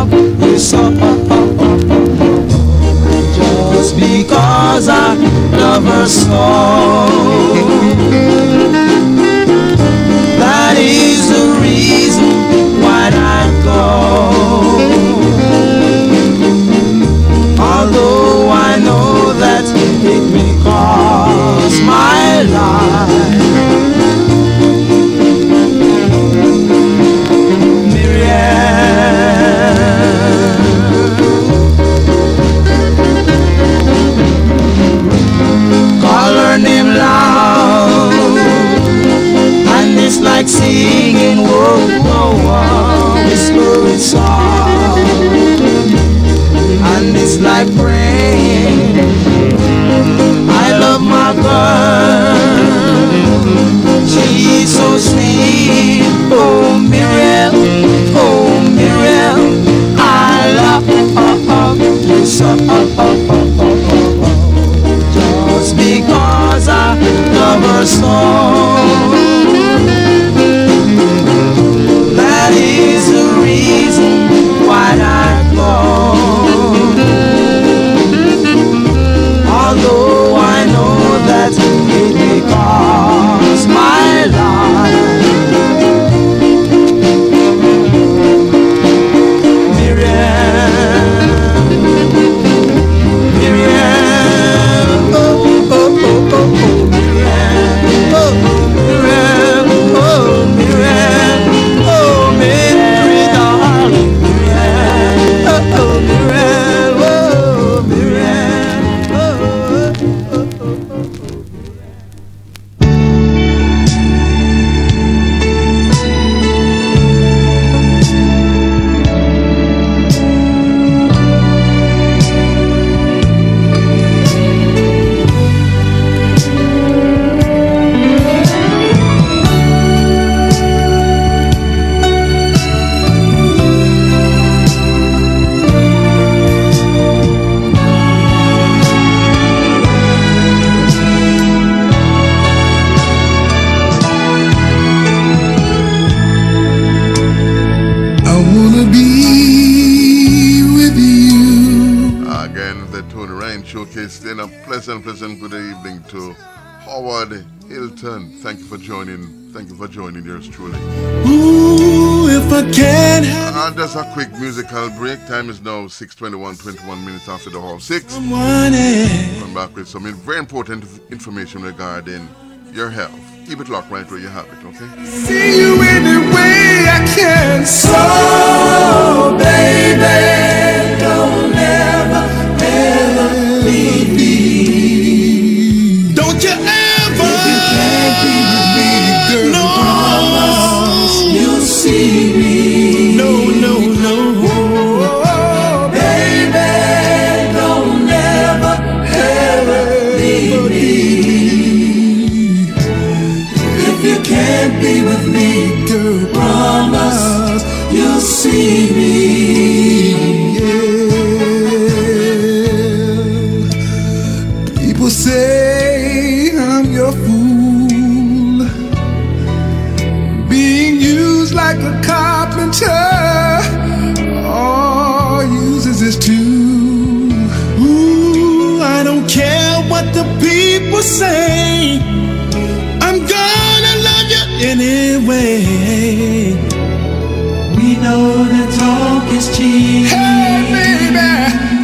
heaven. She's so sweet, oh Miriam, I love you so. Just because I love her so. That is the reason why I go. Although I know that it may cost my life. Miriam, oh, oh, oh, oh, oh, Miriam, oh, Miriam, oh, Miriam, oh, Mary, darling, Miriam, oh, Miriam, oh, Miriam, oh, oh, oh, oh, oh. I wanna be with you. Again, the Tony Ryan Showcase. Then a pleasant good evening to Howard Hilton. Thank you for joining. Thank you for joining yours truly. Ooh, if I can have And just a quick musical break. Time is now 6:21, 21 minutes after the half 6. someone else. Come back with some very important information regarding your health. Keep it locked right where you have it, okay? See you any way I can. So, baby, don't ever leave me. Don't you ever. If you can't be with me, girl, no. Promise you'll see me. No. Oh, baby, don't ever leave me. If you can't be with me, girl, promise you'll see me. Yeah. People say I'm your fool, being used like a carpenter. All uses is tool. Ooh, I don't care what the people say. I'm gonna love you anyway. We know that talk is cheap. Hey, baby,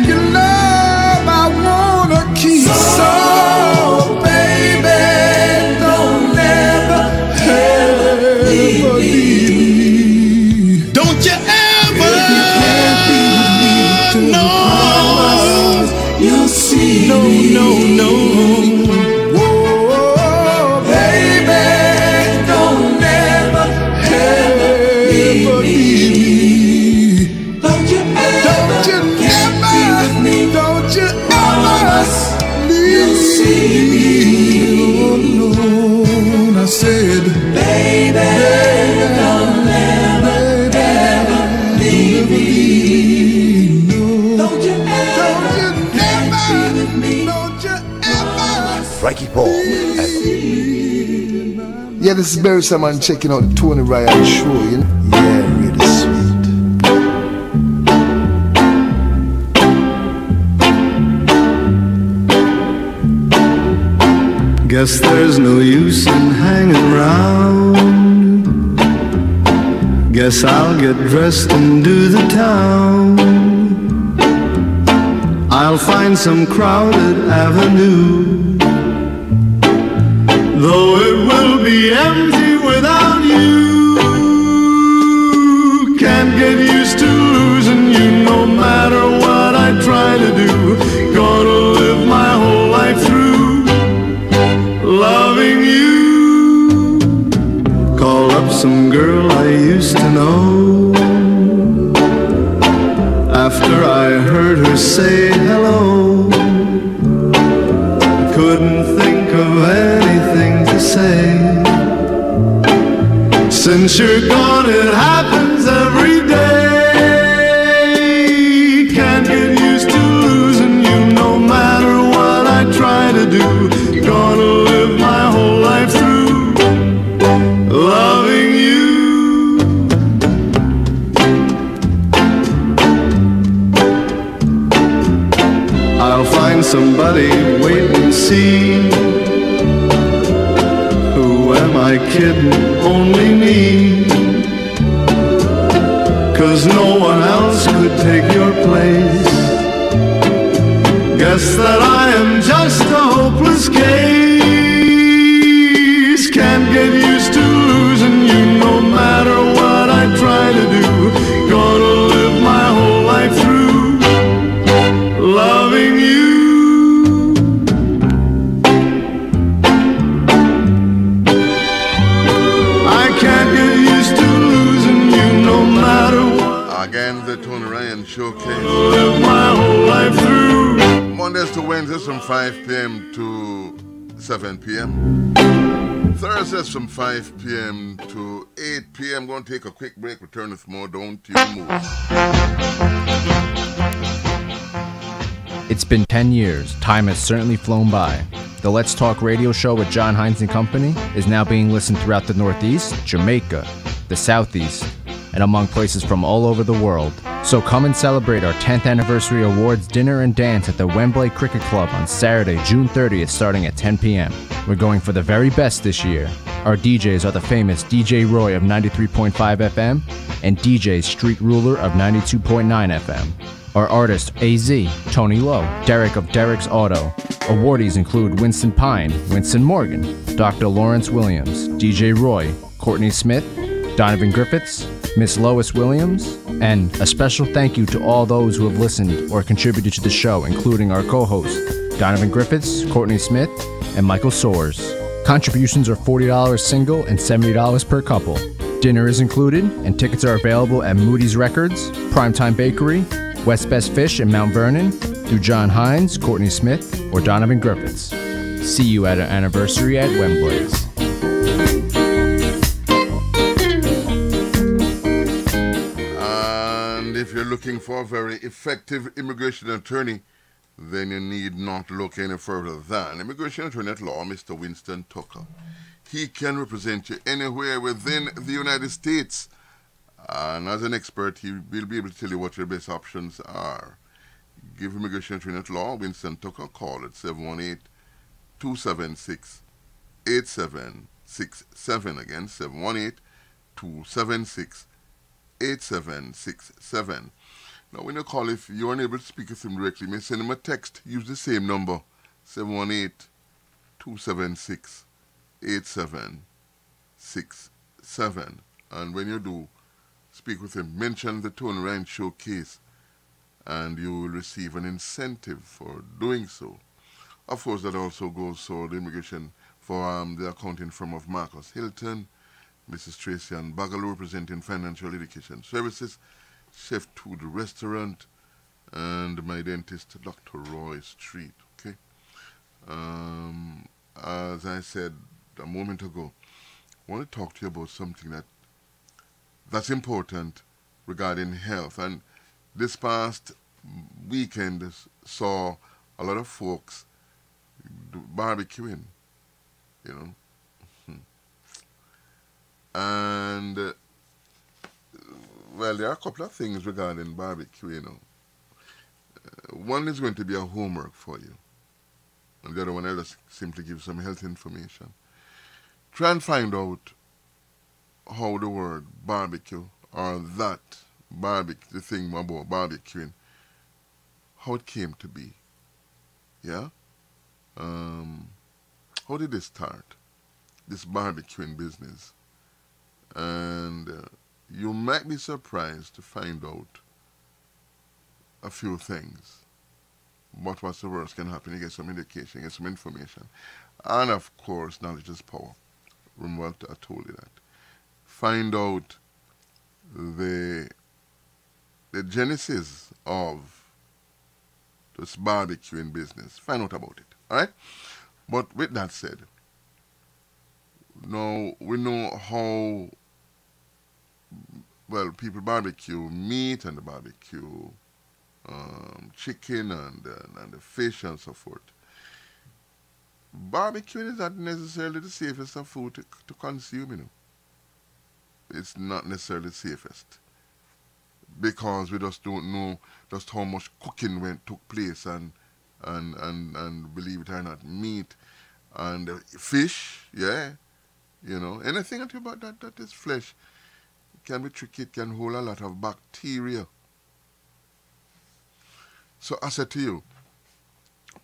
your love I wanna keep. So, baby, don't ever leave me. Don't you ever. If you can't be with me, no. You'll see me. No. I said, baby, don't ever leave me. Don't you ever be with me. Don't you ever. Frankie Paul. Yeah, this is Barry Simon checking out the Tony Ryan Show, you know? Yeah, really sweet. Guess there's no use in hanging around. Guess I'll get dressed and do the town. I'll find some crowded avenue, though it will be empty without you. Can't get used to losing you no matter what I try to do. Gonna live my whole life through loving you. Call up some girl I used to know. After I heard her say hello, couldn't think of say. Since you're gone, it happens every day. Can't get used to losing you no matter what I try to do. Gonna live my whole life through loving you. I'll find somebody, wait and see. Who am I kidding? Only me. 'Cause no one else could take your place. Guess that I am just a hopeless case. Can't get used to losing you no matter what I try to do. Gonna live my whole life through loving you. I can't get used to losing you no matter what. Again, the Tony Ryan Showcase. Live my whole life through. Mondays to Wednesdays from 5 p.m. to 7 p.m. Thursdays from 5 p.m. to 8 p.m. Going to take a quick break. Return with more. Don't you move. It's been 10 years. Time has certainly flown by. The Let's Talk radio show with John Hines and Company is now being listened throughout the Northeast, Jamaica, the Southeast, and among places from all over the world. So come and celebrate our 10th anniversary awards dinner and dance at the Wembley Cricket Club on Saturday, June 30th, starting at 10 p.m. We're going for the very best this year. Our DJs are the famous DJ Roy of 93.5 FM and DJ Street Ruler of 92.9 FM. Our artists AZ, Tony Lowe, Derek of Derek's Auto. Awardees include Winston Pine, Winston Morgan, Dr. Lawrence Williams, DJ Roy, Courtney Smith, Donovan Griffiths, Miss Lois Williams, and a special thank you to all those who have listened or contributed to the show, including our co-hosts, Donovan Griffiths, Courtney Smith, and Michael Soares. Contributions are $40 single and $70 per couple. Dinner is included, and tickets are available at Moody's Records, Primetime Bakery, West Best Fish in Mount Vernon, through John Hines, Courtney Smith, or Donovan Griffiths. See you at our anniversary at Wembley's. If you're looking for a very effective immigration attorney, then you need not look any further than immigration attorney at law, Mr. Winston Tucker. He can represent you anywhere within the United States. And as an expert, he will be able to tell you what your best options are. Give immigration attorney at law, Winston Tucker, a call at 718-276-8767. Again, 718-276-8767. Now, when you call, if you're unable to speak with him directly, you may send him a text. Use the same number, 718-276-8767. And when you do speak with him, mention the Tony Ryan Showcase, and you will receive an incentive for doing so. Of course, that also goes for the immigration for the accounting firm of Marcus Hilton, Mrs. Tracy Ann Bagaloo, representing Financial Education Services, Chef to the Restaurant, and my dentist, Dr. Roy Street. Okay. As I said a moment ago, I want to talk to you about something that's important regarding health. And this past weekend saw a lot of folks barbecuing, you know. And, well, there are a couple of things regarding barbecue, you know. One is going to be a homework for you. And the other one, I'll just simply give some health information. Try and find out how the word barbecue, or that barbecue, the thing about barbecuing, how it came to be. Yeah? How did it start? This barbecuing business. And you might be surprised to find out a few things. But what's the worst can happen? You get some indication, you get some information. And of course, knowledge is power. Remember I told you that. Find out the genesis of this barbecuing business. Find out about it. Alright? But with that said, Now, we know how, well, people barbecue meat and barbecue chicken and the fish and so forth. Barbecuing is not necessarily the safest of food to consume, you know. It's not necessarily the safest. Because we just don't know just how much cooking took place and believe it or not, meat and fish, yeah. You know, anything that is flesh can be tricky, it can hold a lot of bacteria. So I said to you,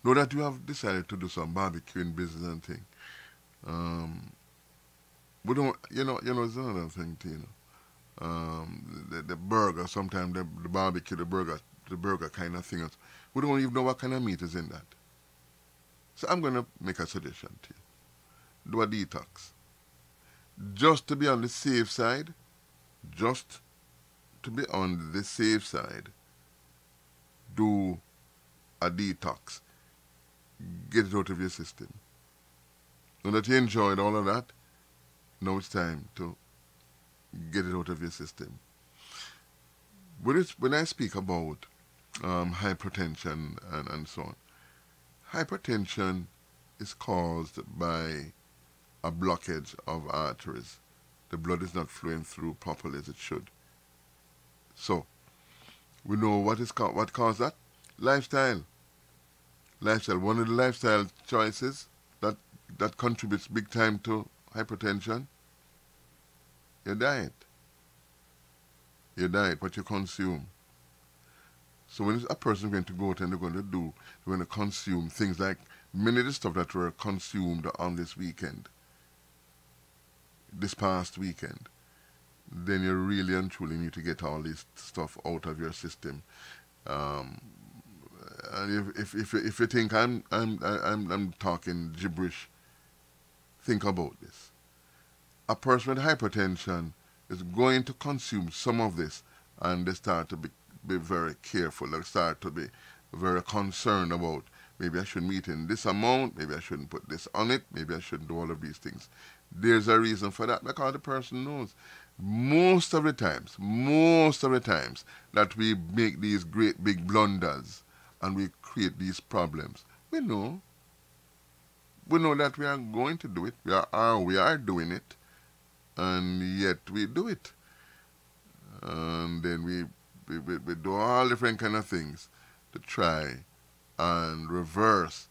know that you have decided to do some barbecuing business and thing. We don't, it's another thing too, you know. The burger, sometimes the barbecue, the burger kind of thing. We don't even know what kind of meat is in that. So I'm going to make a suggestion to you. Do a detox. Just to be on the safe side, do a detox. Get it out of your system. Now that you enjoyed all of that, now it's time to get it out of your system. When I speak about hypertension and so on, hypertension is caused by a blockage of arteries. The blood is not flowing through properly as it should. So, we know what caused that? Lifestyle. One of the lifestyle choices that contributes big time to hypertension, your diet. Your diet, what you consume. So when a person is going to go out and they're going to consume things like many of the stuff that were consumed on this past weekend, then you really and truly need to get all this stuff out of your system. And if you think I'm talking gibberish, think about this. A person with hypertension is going to consume some of this, and they start to be very careful. They start to be very concerned about, maybe I shouldn't eat in this amount, maybe I shouldn't put this on it, maybe I shouldn't do all of these things. There's a reason for that, because the person knows. Most of the times that we make these great big blunders and we create these problems, we know that we are going to do it. We are doing it, and yet we do it. And then we do all different kind of things to try and reverse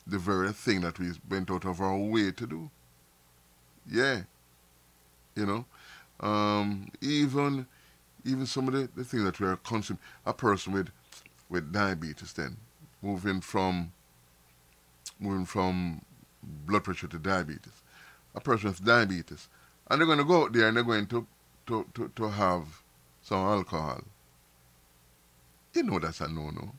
the very thing that we went out of our way to do. Yeah. Even some of the things that we are consuming. A person with diabetes, then moving from blood pressure to diabetes. A person with diabetes, and they're going to go out there and they're going to have some alcohol. You know that's a no-no.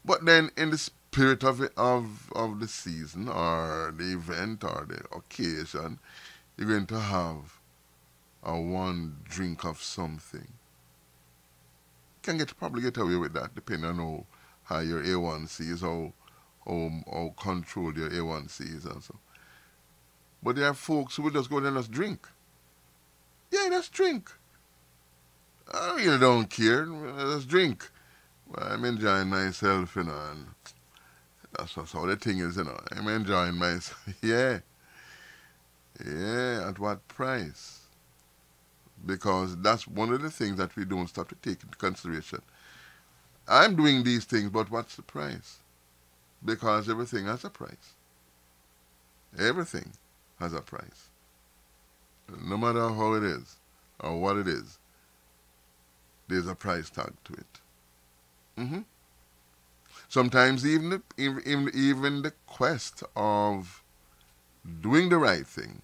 But then in the spirit of the season or the event or the occasion, you're going to have one drink of something. You can probably get away with that depending on how high your A1C is, how controlled your A1C is and so. But there are folks who will just go there and just drink. Yeah, just drink. I really don't care. Just drink. Well, I'm enjoying myself, and that's how the thing is, I'm enjoying myself. Yeah. Yeah, at what price? Because that's one of the things that we don't stop to take into consideration. I'm doing these things, but what's the price? Because everything has a price. Everything has a price. No matter how it is or what it is, there's a price tag to it. Sometimes even the quest of doing the right thing,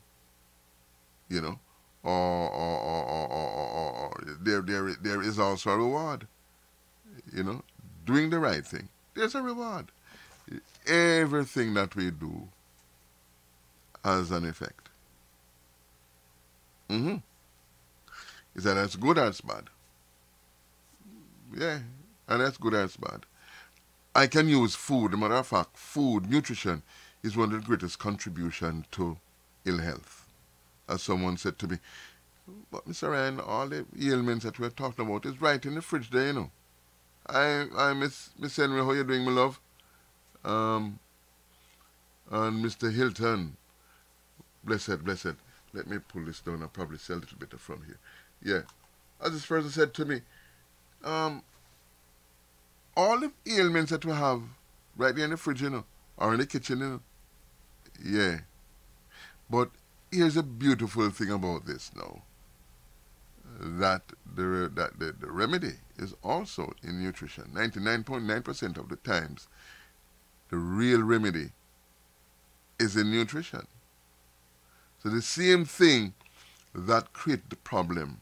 or there is also a reward. Doing the right thing, there's a reward. Everything that we do has an effect. Is that as good as bad? Yeah, and that's good as bad. I can use food, as a matter of fact, food, nutrition is one of the greatest contributions to ill health. As someone said to me, but Mr. Ryan, all the ailments that we're talking about is right in the fridge there, you know. I Miss Henry, how you doing, my love? And Mr. Hilton, blessed. Let me pull this down. I'll probably see a little bit from here. Yeah. As this person said to me, all the ailments that we have right there in the fridge, you know, or in the kitchen, you know. Yeah. But here's a beautiful thing about this now. That the remedy is also in nutrition. 99.9% of the times, the real remedy is in nutrition. So the same thing that creates the problem,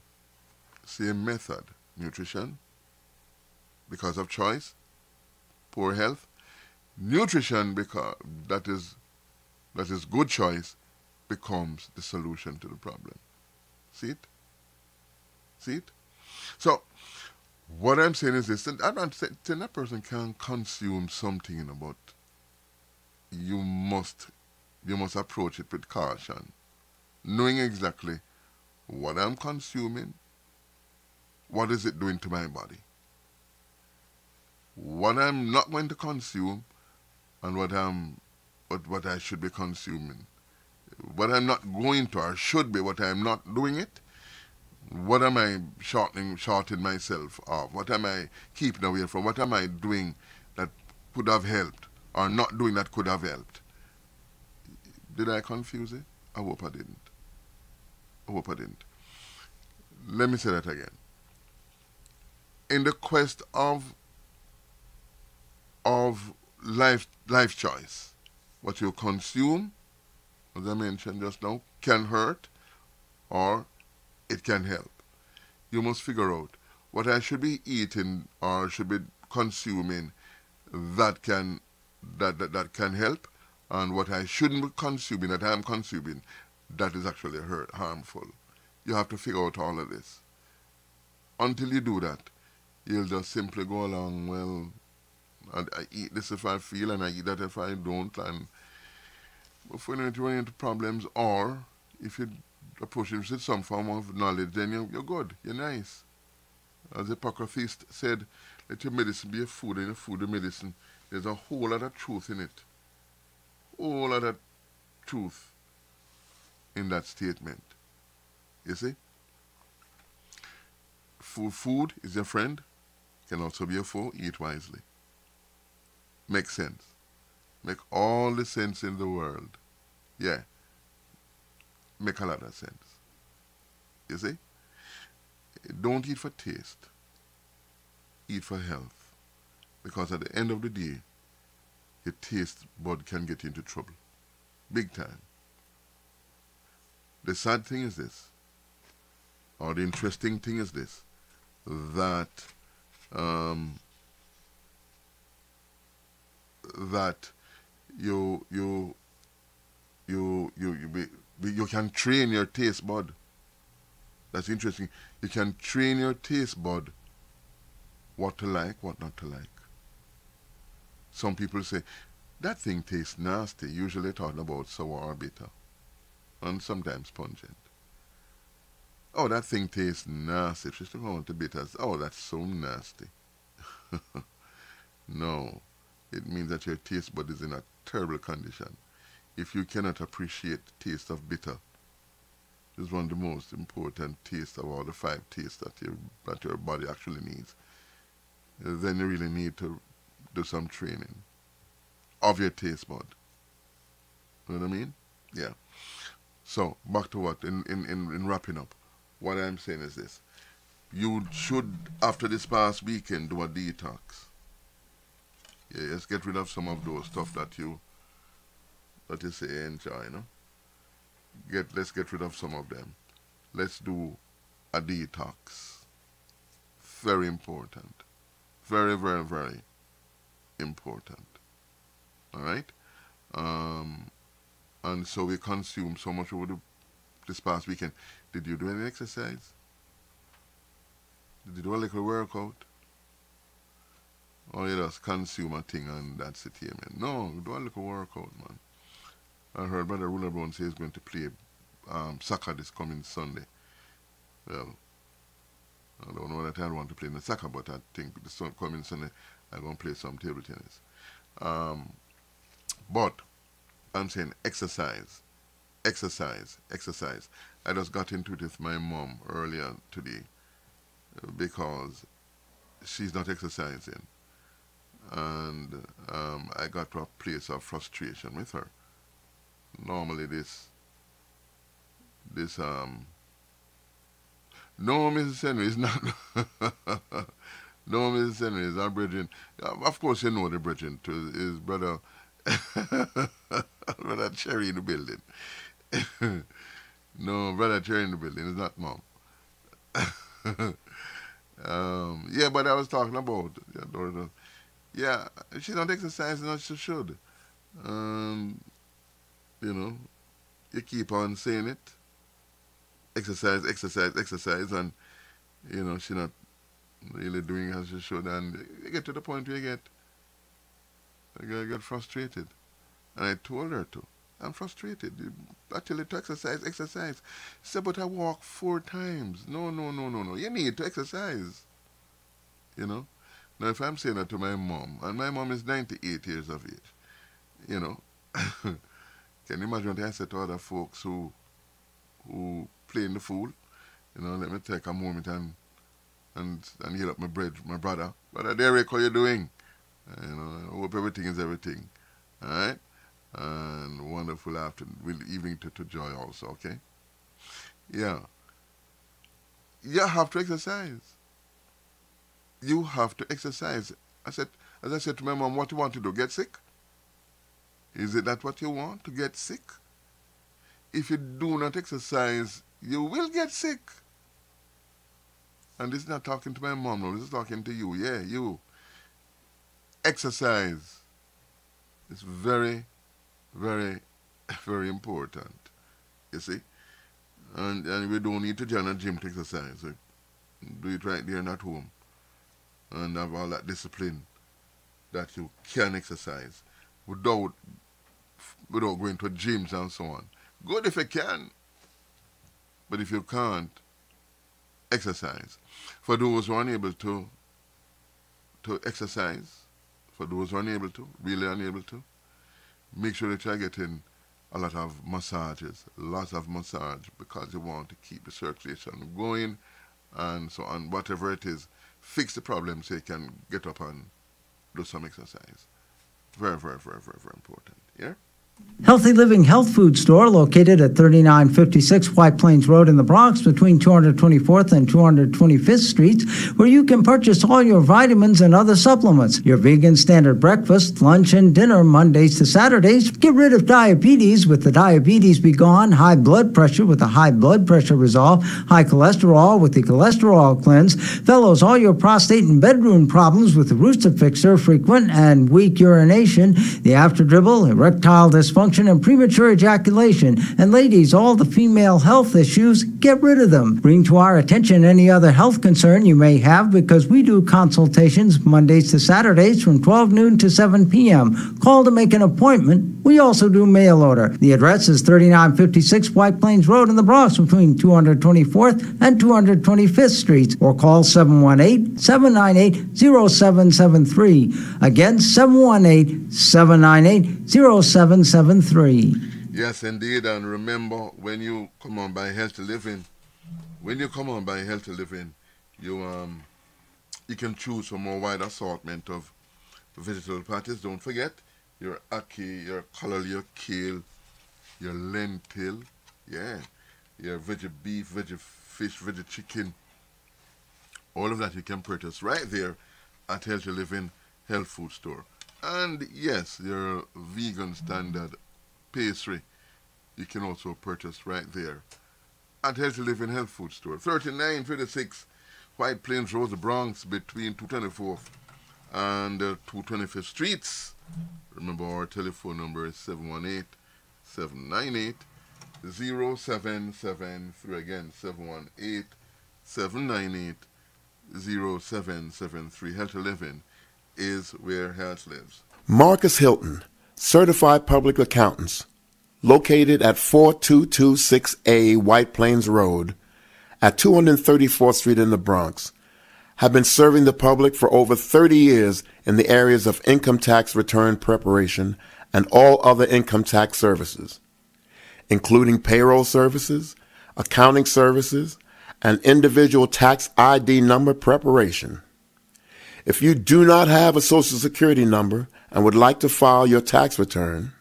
same method, nutrition, because of choice, poor health, nutrition, because that is good choice, becomes the solution to the problem. See it? See it? So, what I'm saying is this, and I'm not saying that person can consume something, you know, but you must approach it with caution, knowing exactly what I'm consuming, what is it doing to my body, what I'm not going to consume, and what I should be consuming, what I'm not going to or should be, what I'm not doing it. What am I shorting myself of? What am I keeping away from? What am I doing that could have helped or not doing that could have helped? Did I confuse it? I hope I didn't. Let me say that again. In the quest of life choice, what you consume, as I mentioned just now, can hurt or it can help. You must figure out what I should be eating or should be consuming that can help, and what I shouldn't be consuming, that I am consuming, that is actually harmful. You have to figure out all of this. Until you do that, you'll just simply go along, well, I eat this if I feel, and I eat that if I don't, and before you run into problems, or if you approach it with some form of knowledge, then you're good, you're nice. As Hippocrates said, let your medicine be a food and your food a medicine. There's a whole lot of truth in it. Whole lot of truth in that statement. You see? Food is your friend, can also be a foe. Eat wisely. Make sense. Make all the sense in the world. Yeah. Make a lot of sense. You see? Don't eat for taste. Eat for health. Because at the end of the day, your taste bud can get into trouble. Big time. The sad thing is this, or the interesting thing is this, that you can train your taste bud. That's interesting. You can train your taste bud what to like, what not to like. Some people say, that thing tastes nasty, usually talking about sour or bitter, and sometimes pungent. Oh, that thing tastes nasty. If you still want the bitters, oh, that's so nasty. No, it means that your taste bud is in a terrible condition. If you cannot appreciate the taste of bitter, it's one of the most important tastes of all the 5 tastes that your body actually needs, then you really need to do some training of your taste bud. You know what I mean? Yeah. So, back to what? In wrapping up, what I'm saying is this. You should, after this past weekend, do a detox. Yeah, just get rid of some of those stuff that you say enjoy, you know? Let's get rid of some of them. Let's do a detox. Very important. Very, very, very important. Alright? And so we consume so much over this past weekend. Did you do any exercise? Did you do a little workout? Or you just consume a thing and that's it here, man? No, do a little workout, man. I heard Brother Ruler Brown say he's going to play soccer this coming Sunday. Well, I don't know that I want to play in the soccer, but I think this coming Sunday I'm going to play some table tennis. But I'm saying exercise. I just got into it with my mom earlier today because she's not exercising. And I got to a place of frustration with her. Normally no, Mrs. Henry is not. No, Mrs. Henry is our brethren. Of course, you know the brethren too. His brother, Brother Cherry in the building. No, Brother Cherry in the building. It's not Mom. Yeah, but I was talking about. Yeah, she's not exercising as she should. You know, you keep on saying it. Exercise, and you know she's not really doing as she should, and you get to the point where you get frustrated. And I told her to. I'm frustrated. I tell you to exercise. She said, but I walk 4 times. No. You need to exercise. You know. Now if I'm saying that to my mom, and my mom is 98 years of age, you know, can you imagine what I said to other folks who playing the fool? You know, let me take a moment and heal up my brother. Brother Derek, how you doing? You know, I hope everything is everything. Alright? And wonderful afternoon, evening to Joy also, okay? Yeah. You have to exercise. You have to exercise. As I said to my mom, what you want to do? Get sick? Is it that what you want, to get sick? If you do not exercise, you will get sick. And this is not talking to my mom, no, this is talking to you. Yeah, you. Exercise is very, very, very important. You see? And we don't need to join a gym to exercise. So do it right there and at home. And have all that discipline that you can exercise without going to gyms and so on. Good if you can, but if you can't, exercise. For those who are unable to exercise, for those who are unable to, really unable to, make sure that you're getting a lot of massages, lots of massage, because you want to keep the circulation going, and so on, whatever it is, fix the problem so you can get up and do some exercise. Very, very, very, very, very important, yeah? Healthy Living Health Food Store, located at 3956 White Plains Road in the Bronx, between 224th and 225th Streets, where you can purchase all your vitamins and other supplements. Your vegan standard breakfast, lunch, and dinner Mondays to Saturdays. Get rid of diabetes with the Diabetes Be Gone, high blood pressure with the High Blood Pressure Resolve, high cholesterol with the Cholesterol Cleanse. Fellows, all your prostate and bedroom problems with the Rooster Fixer, frequent and weak urination, the after dribble, erectile dysfunction, and premature ejaculation. And ladies, all the female health issues, get rid of them. Bring to our attention any other health concern you may have, because we do consultations Mondays to Saturdays from 12 noon to 7 p.m. Call to make an appointment. We also do mail order. The address is 3956 White Plains Road in the Bronx, between 224th and 225th Streets, or call 718-798-0773. Again, 718-798-0773. Yes, indeed. And remember, when you come on by Healthy Living, you can choose from a wide assortment of vegetable patties. Don't forget your ackee, your collard, your kale, your lentil, yeah, your veggie beef, veggie fish, veggie chicken. All of that you can purchase right there at Healthy Living Health Food Store. And yes, your vegan standard pastry you can also purchase right there at Healthy Living Health Food Store. 3956 White Plains Road, the Bronx, between 224th and 225th Streets. Remember, our telephone number is 718-798-0773. Again, 718-798-0773. Healthy Living is where health lives. Marcus Hilton, Certified Public Accountants, located at 4226A White Plains Road at 234th Street in the Bronx, have been serving the public for over 30 years in the areas of income tax return preparation and all other income tax services, including payroll services, accounting services, and individual tax ID number preparation. If you do not have a Social Security number and would like to file your tax return,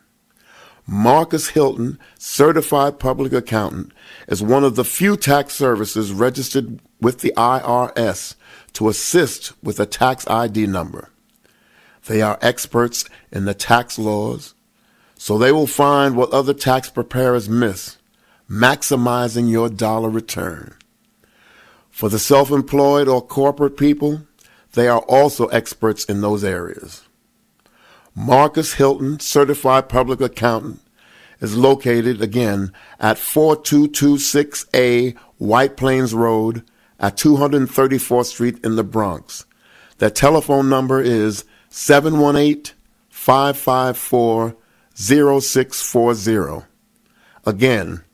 Marcus Hilton, Certified Public Accountant, is one of the few tax services registered with the IRS to assist with a tax ID number. They are experts in the tax laws, so they will find what other tax preparers miss, maximizing your dollar return. For the self-employed or corporate people, they are also experts in those areas. Marcus Hilton, Certified Public Accountant, is located again at 4226A White Plains Road at 234th Street in the Bronx. Their telephone number is 718-554-0640. Again,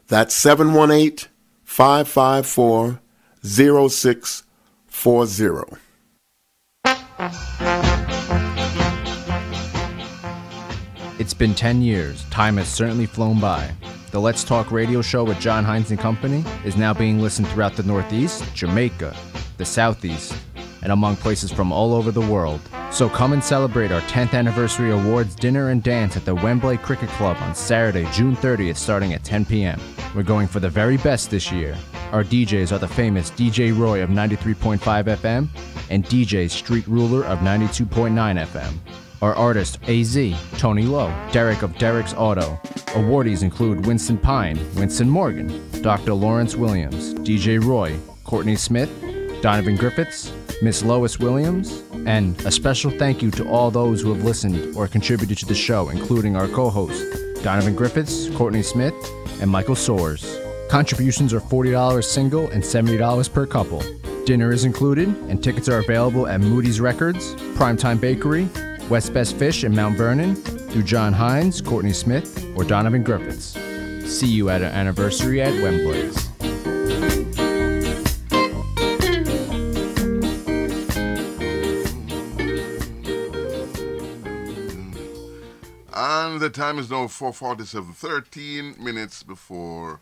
that's 718-554-0640. It's been 10 years. Time has certainly flown by. The Let's Talk radio show with John Hines and Company is now being listened throughout the Northeast, Jamaica, the Southeast, and among places from all over the world. So come and celebrate our 10th anniversary awards dinner and dance at the Wembley Cricket Club on Saturday, June 30th, starting at 10 p.m. We're going for the very best this year. Our DJs are the famous DJ Roy of 93.5 FM and DJ Street Ruler of 92.9 FM. Our artists AZ, Tony Lowe, Derek of Derek's Auto. Awardees include Winston Pine, Winston Morgan, Dr. Lawrence Williams, DJ Roy, Courtney Smith, Donovan Griffiths, Miss Lois Williams, and a special thank you to all those who have listened or contributed to the show, including our co-hosts, Donovan Griffiths, Courtney Smith, and Michael Soares. Contributions are $40 single and $70 per couple. Dinner is included, and tickets are available at Moody's Records, Primetime Bakery, West Best Fish in Mount Vernon, through John Hines, Courtney Smith, or Donovan Griffiths. See you at our anniversary at Wembley's. And the time is now 4:47, 13 minutes before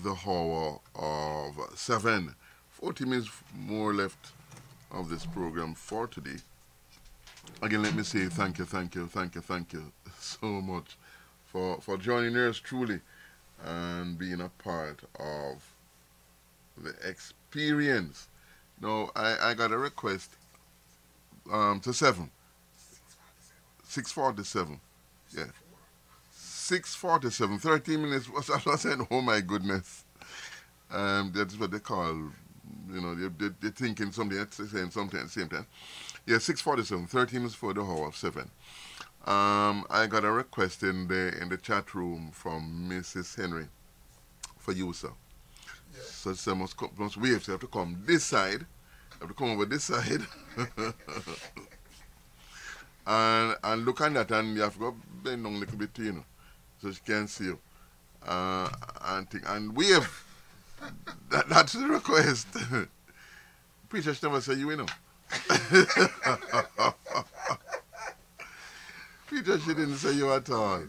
the hour of 7. 40 minutes more left of this program for today. Again, let me say thank you so much for joining us truly and being a part of the experience. Now, I got a request to 6:47. Yeah. 6:47, 13 minutes. I was saying, oh my goodness. That's what they call, they're thinking something, saying something at the same time. Yeah, 6:47, 13 minutes for the hour of 7. I got a request in the chat room from Mrs. Henry for you, sir. Yeah. So she must wave, so you have to come this side. You have to come over this side. and look at that, and you have to go bend down a little bit, so she can see you. And wave. That's the request. Preacher should never say you, Peter, she didn't say you at all.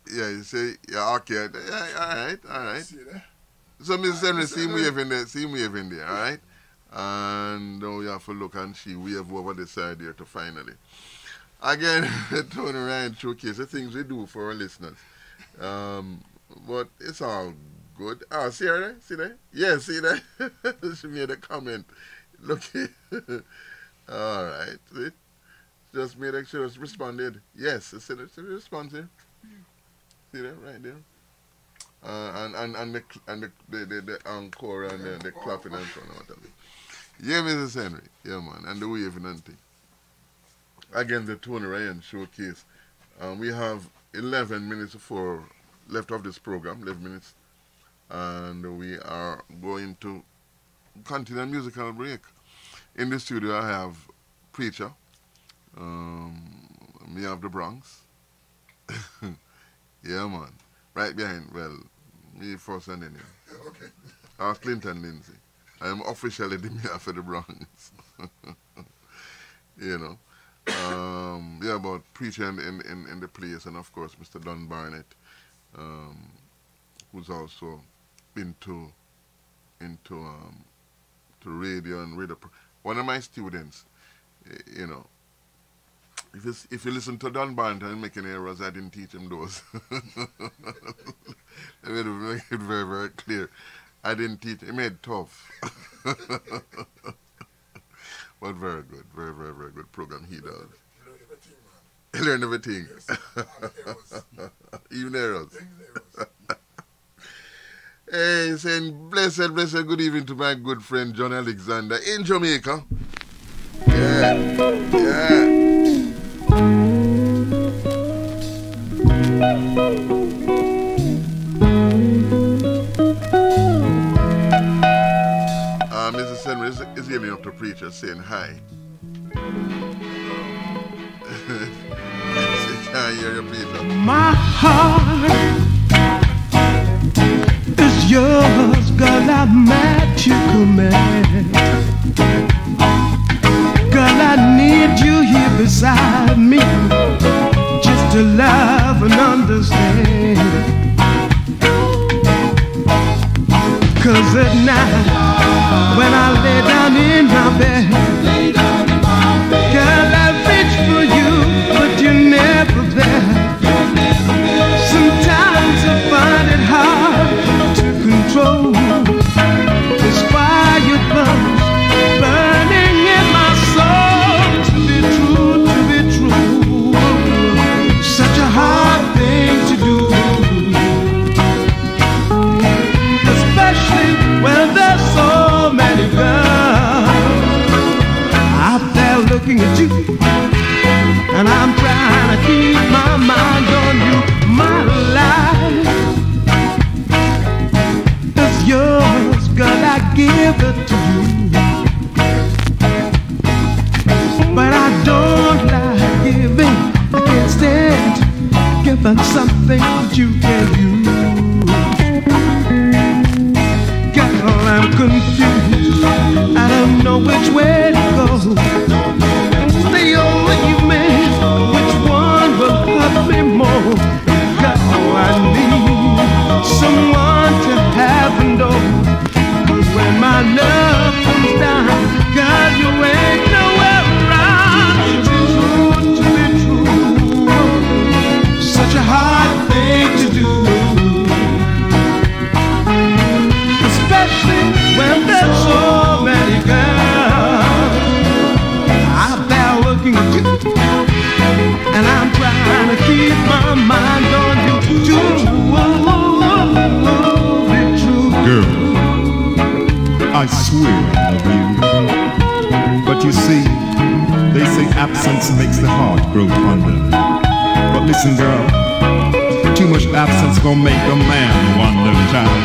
Yeah, you say, yeah, okay. Yeah, all right. So, Mrs. Henry, see him waving there, all right? And now you have to look and she wave over the side there to finally. Again, the Tony Ryan Showcase, the things we do for our listeners. But it's all good. Oh, see her there? See there? Yeah, see there? She made a comment. Look here. All right. See? Just made a sure she responded. Yes, see the response here. See there? Right there. And the encore and the clapping and so on. Yeah, Mrs. Henry. Yeah, man. And the waving and thing. Again, the Tony Ryan Showcase. We have 11 minutes left of this program. 11 minutes. And we are going to continue a musical break. In the studio, I have Preacher. We have the Bronx. Yeah, man. Right behind, well, me first and then him. Okay. Clinton Lindsay. I am officially the mayor for the Bronx. You know. Yeah, about preaching in the place, and of course Mr. Don Barnett, who's also into to radio and radio. One of my students, you know, if you listen to Don Barnett and make any errors, I didn't teach him those. I made it very, very clear. I didn't teach. He made it tough. But very good. Very, very, very good program he does. He learned everything. Even errors. Hey, saying blessed good evening to my good friend John Alexander in Jamaica. Yeah. Mrs. Henry is giving up to preacher saying hi. Can't hear your preacher. My heart is yours, girl, I'm at your command. Girl, I need you here beside me, just to love and understand. 'Cause at night, when I lay down in my bed, girl, I reach for you, but you're never there. Sometimes I find it hard to control this fire burning in my soul. To be true, such a hard thing to do. Especially when there's so many girls out there looking at you, and I'm trying to keep my mind on you. My life is yours, girl, I give it to you. But I don't like giving, I can't stand giving something that you can use. Girl, I'm confused, I don't know which way to go. Stay or leave me, which one will hurt me more? Girl, I need someone to have and know. 'Cause when my love comes down, girl, you ain't nowhere around. To be true, such a hard thing to do. Especially when there's so many girls out there looking at you, and I'm trying to keep my mind on you. Be true. Girl, I swear I love you. But you see, they say absence makes the heart grow fonder. But listen, girl, too much absence gonna make a man wonder, child.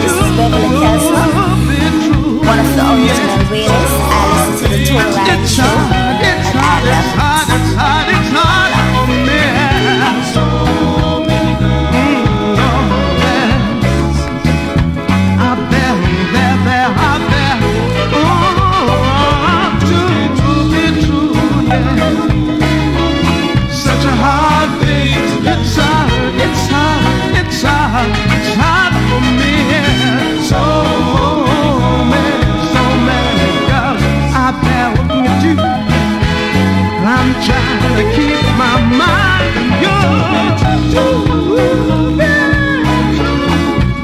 This is Beverly Kelsey, one of the original realists. I listen to the Tour Ride Show, and I love it. It's hard for me. So many girls out there, out there. Oh, to be true, yeah. Such a hard thing. It's hard for me. So many girls out there looking at you. I'm trying to keep my mind on you.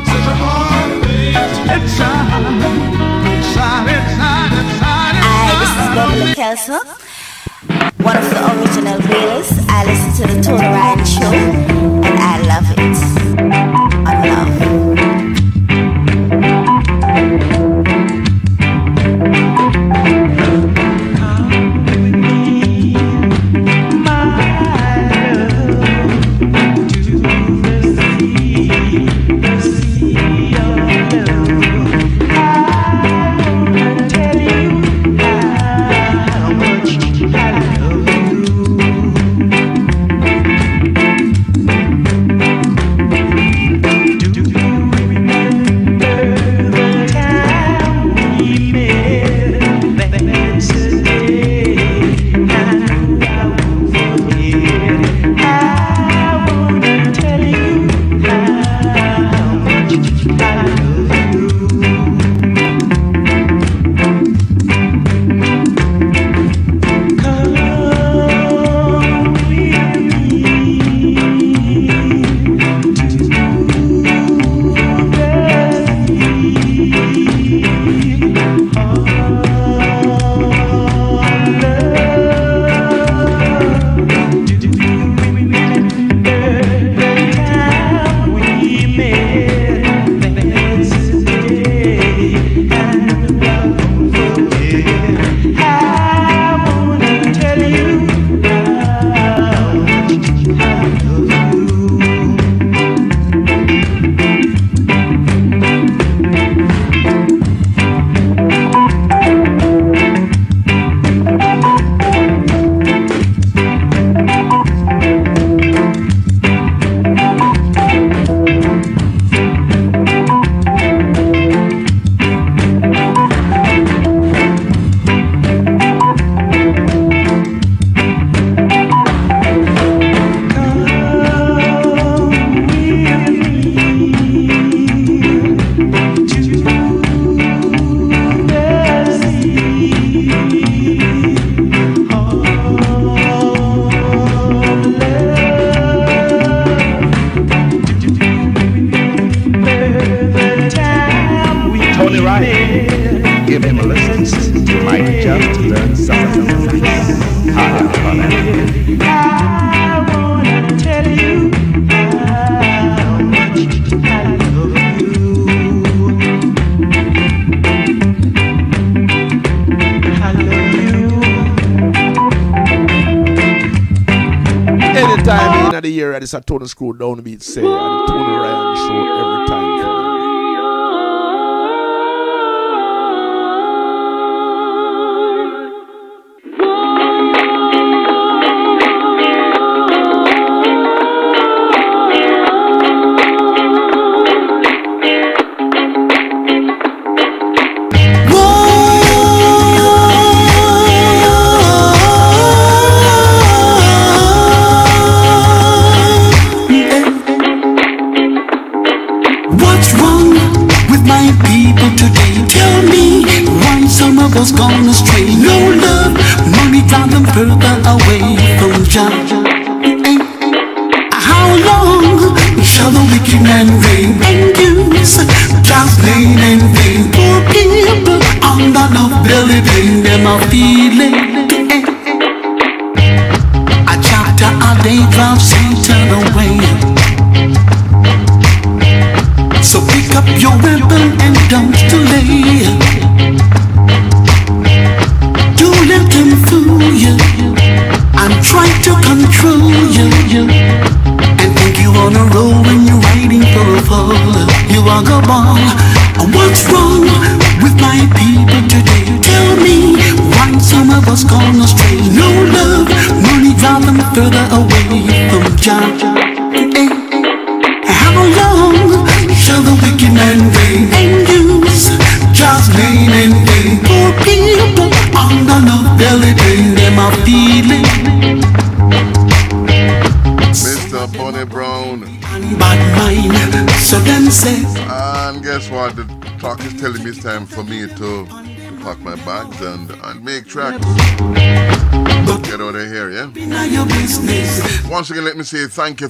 Such a hard thing. It's hard. Hi, this is Beverly Kelsey, one of the original realists. I listen to the Tony Ryan Show, and I love it. I love it. area. This is Tony Screw Downbeat say on the Tony Ryan Show every time. Was gone astray. No love, money drive them further away from Jah. How long shall the wicked man reign and use Jah's name in vain? Poor people under the belly pain, them are feeling. A chapter a day drives Satan away. So pick up your weapon and don't delay. Don't let them fool you and try to control you and think you on a roll when you're riding for a fall. You are a ball. What's wrong with my people today? Tell me why some of us gone astray. No love, money drive them further away from Jah. How long shall the wicked man reign and use Jah's name in vain? Poor people under the belly pain, them are feeling. Mr. Bonnie Brown. Bad mind, so them say. And guess what? The clock is telling me it's time for me to pack my bags and make tracks. Get out of here, yeah? Once again, let me say thank you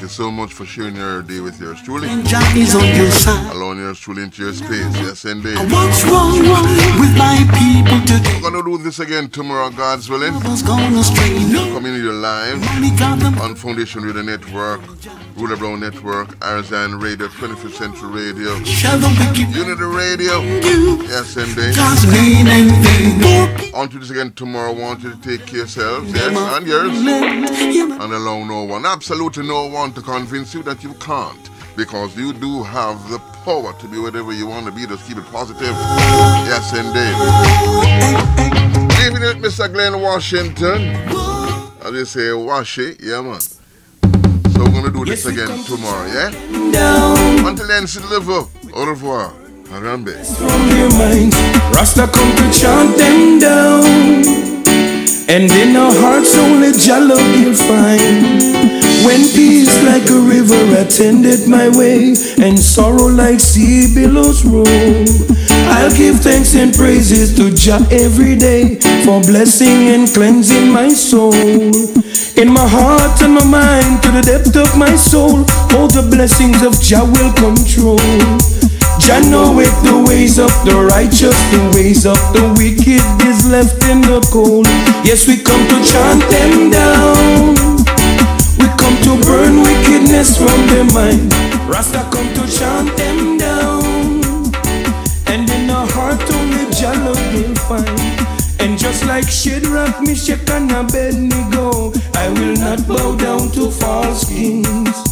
so much for sharing your day with yours truly. Allowing yours truly into your space, yes indeed. What's wrong with my people today? We're gonna do this again tomorrow, God's willing. Coming to live on Foundation Radio Network, Ruler Brown Network, Arizona Radio, 25th Century Radio, Unity Radio, yes indeed. On to this again tomorrow. I want you to take care of yourselves, yes, and yours, and allow no one, absolutely no one, to convince you that you can't, because you do have the power to be whatever you want to be. Just keep it positive, yes indeed. Leaving it, Mr. Glenn Washington, as they say, wash it, yeah man. So we're gonna do this again tomorrow, yeah? Until then, sit live up, au revoir. Harambe. From your mind, Rasta come to chant them down, and in our hearts only Jah love you'll find. When peace like a river attended my way, and sorrow like sea billows roll, I'll give thanks and praises to Jah every day for blessing and cleansing my soul. In my heart and my mind, to the depth of my soul, all the blessings of Jah will control. Jah knoweth the ways of the righteous, the ways of the wicked is left in the cold. Yes, we come to chant them down, we come to burn wickedness from their mind. Rasta come to chant them down, and in our heart only Jah love will find. And just like Shadrach, Meshach and Abednego, I will not bow down to false kings.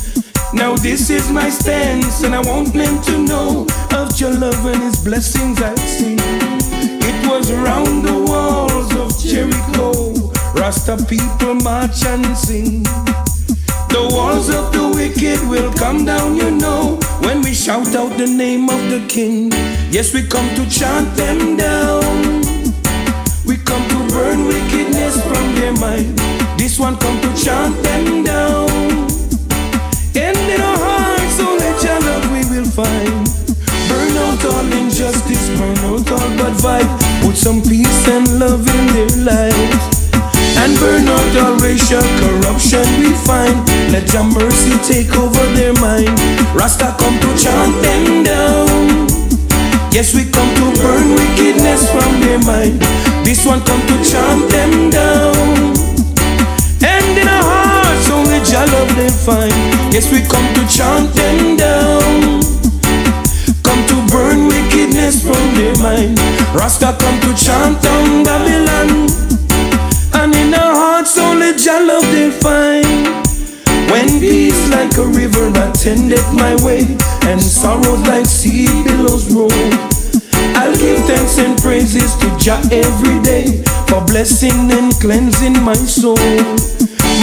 Now this is my stance, and I want them to know of your love and his blessings I've seen. It was around the walls of Jericho, Rasta people march and sing. The walls of the wicked will come down, you know, when we shout out the name of the King. Yes, we come to chant them down, we come to burn wickedness from their mind. This one come to chant them down, and in our hearts only Jah love we will find. Burn out all injustice, burn out all bad vibe, put some peace and love in their lives, and burn out all racial corruption we find. Let Jah mercy take over their mind. Rasta come to chant them down, yes we come to burn wickedness from their mind. This one come to chant them down, and in our hearts only Jah love they find. Yes, we come to chant them down, come to burn wickedness from their mind. Rasta come to chant down Babylon, and in our hearts only Jah love they find. like a river attendeth my way, and sorrows like sea billows roll. I'll give thanks and praises to Jah every day for blessing and cleansing my soul.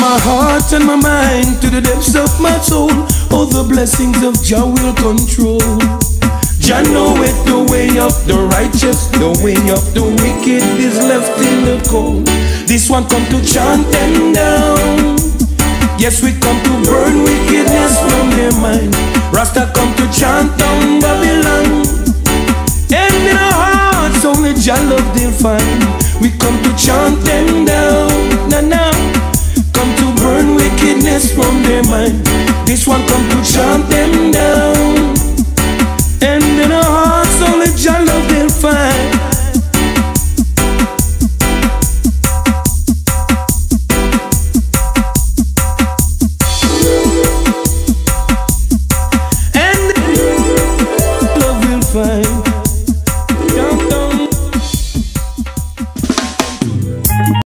My heart and my mind to the depths of my soul. All the blessings of Jah will control. Jah knoweth the way of the righteous, the way of the wicked is left in the cold. This one come to chant them down. Yes, we come to burn wickedness from their mind. Rasta come to chant down Babylon. And in our hearts only Jah love they'll find. We come to chant them down. Now, come to burn wickedness from their mind. This one come to chant them down.